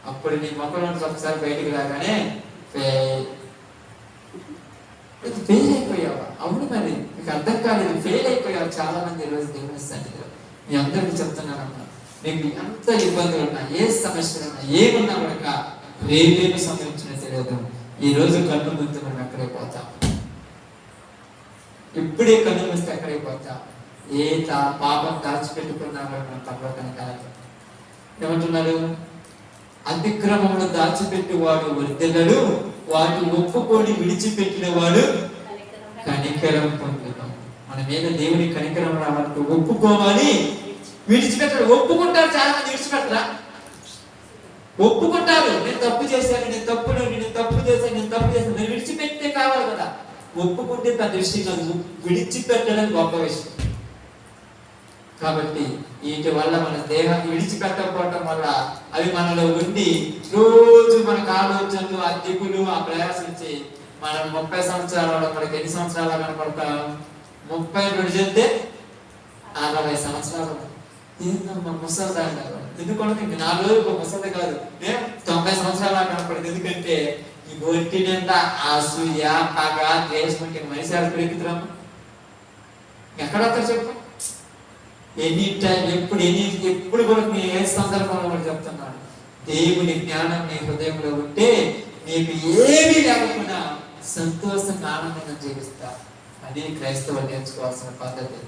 అప్పుడు నీ మొక్కల నుంచి ఒకసారి బయటికి రాగానే ఫెయిల్ అయిపోయావా? అవును, మరి మీకు అర్థం కాలేదు, ఫెయిల్ అయిపోయావు. చాలా మంది ఈరోజు దేవుని సన్నిధిలో మీ అందరికీ చెప్తున్నానమ్మా, మీకు ఎంత ఇబ్బందులు ఉన్నా, ఏ సమస్యలు ఉన్నా, ఏమున్నా కూడా రేపేమి సంభవించిన తెలియదు. ఈ రోజు కన్ను ముందు మనం ఎక్కడే పోతాం. ఇప్పుడే కన్ను వస్తే ఎక్కడే పోతాం. ఏ పాపం దాచిపెట్టుకున్నారో మనం తప్పకుండా కాదు. ఏమంటున్నారు? అతిక్రమంలో దాచిపెట్టి వాడు వర్ధిల్లడు, వాటి ఒప్పుకొని విడిచిపెట్టిన వాడు కనికరం పొందుతాం. మన మీద దేవుని కనికరం రావాలంటే ఒప్పుకోవాలి, విడిచిపెట్టాడు. ఒప్పుకుంటారు చాలా మంది, విడిచిపెట్టరా? ఒప్పుకుంటారు. నేను తప్పు చేశాను, నేను తప్పు చేశాను, నేను విడిచిపెట్టే కావాలి కదా. ఒప్పుకుంటే తన దృష్టి కాదు, విడిచిపెట్టడం గొప్ప విషయం. కాబట్టి వీటి వల్ల మన దేహాన్ని విడిచిపెట్టకపోవటం వల్ల అవి మనలో ఉండి రోజు మనకు ఆలోచనలు, ఆ దిగులు, ఆ ప్రయాసించి మనం 30 సంవత్సరాల మనకి ఎన్ని సంవత్సరాలు కనపడతాం? 30 విడిచేస్తే 60 సంవత్సరాలు. ఏందమ్మా ముసలి అంటారు. ఎందుకంటే 4 రోజులు ముసలి కాదు, 90 సంవత్సరాలు కనపడదు. ఎందుకంటే ఈ ఒట్టినంతా అసూయ, పగ, ద్వేషం మనిషి ఎక్కుతున్నాము. ఎక్కడొస్తారు చెప్పు? ఎనీ టైం, ఎప్పుడు కూడా నేను ఏ సందర్భంలో కూడా చెప్తున్నాను, దేవుని జ్ఞానం నీ హృదయంలో ఉంటే నీకు ఏమీ లేకుండా సంతోషంగా, ఆనందంగా జీవిస్తా. అది క్రైస్తవులు నేర్చుకోవాల్సిన పద్ధతి.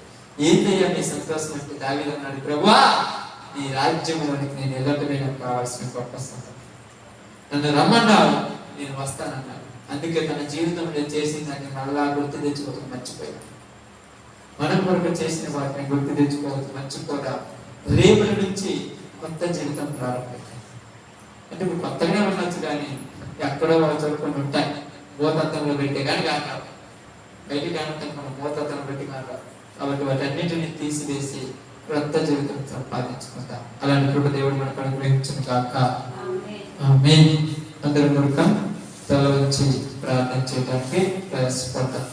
ఏంటయ్యా నీ సంతోషం అంటే? దావీదు అన్నాడు, ప్రభువా నీ రాజ్యంలోనికి నేను వెళ్ళటమే నాకు కావాల్సిన గొప్ప సంగతి. నన్ను రమ్మన్నావు, నేను వస్తానన్నాను. అందుకే తన జీవితంలో చేసిన దాన్ని మళ్ళా గుర్తు తెచ్చుకోవడం మర్చిపోయాను. మనం కొరకు చేసిన వాటిని గుర్తు తెచ్చుకోవద్దు, మర్చిపోదా. రేపటి నుంచి కొత్త జీవితం ప్రారంభించాలి. అంటే ఇప్పుడు కొత్తగానే ఉండొచ్చు, కానీ ఎక్కడో చదువుకొని ఉంటాయి. భూతత్వంలో పెట్టే కానీ కాదు, బయటికి కానీ మనం భూతత్వం పెట్టి కాదు. కాబట్టి వాటన్నిటిని తీసివేసి కొత్త జీవితం సంపాదించుకుంటాం. అలాంటి కృప దేవుడు మనకు అనుగ్రహించును కాక. ఆమేన్. అందరూ మురుకం తల వచ్చి ప్రార్థన చేయడానికి ప్రయాసపడతాం.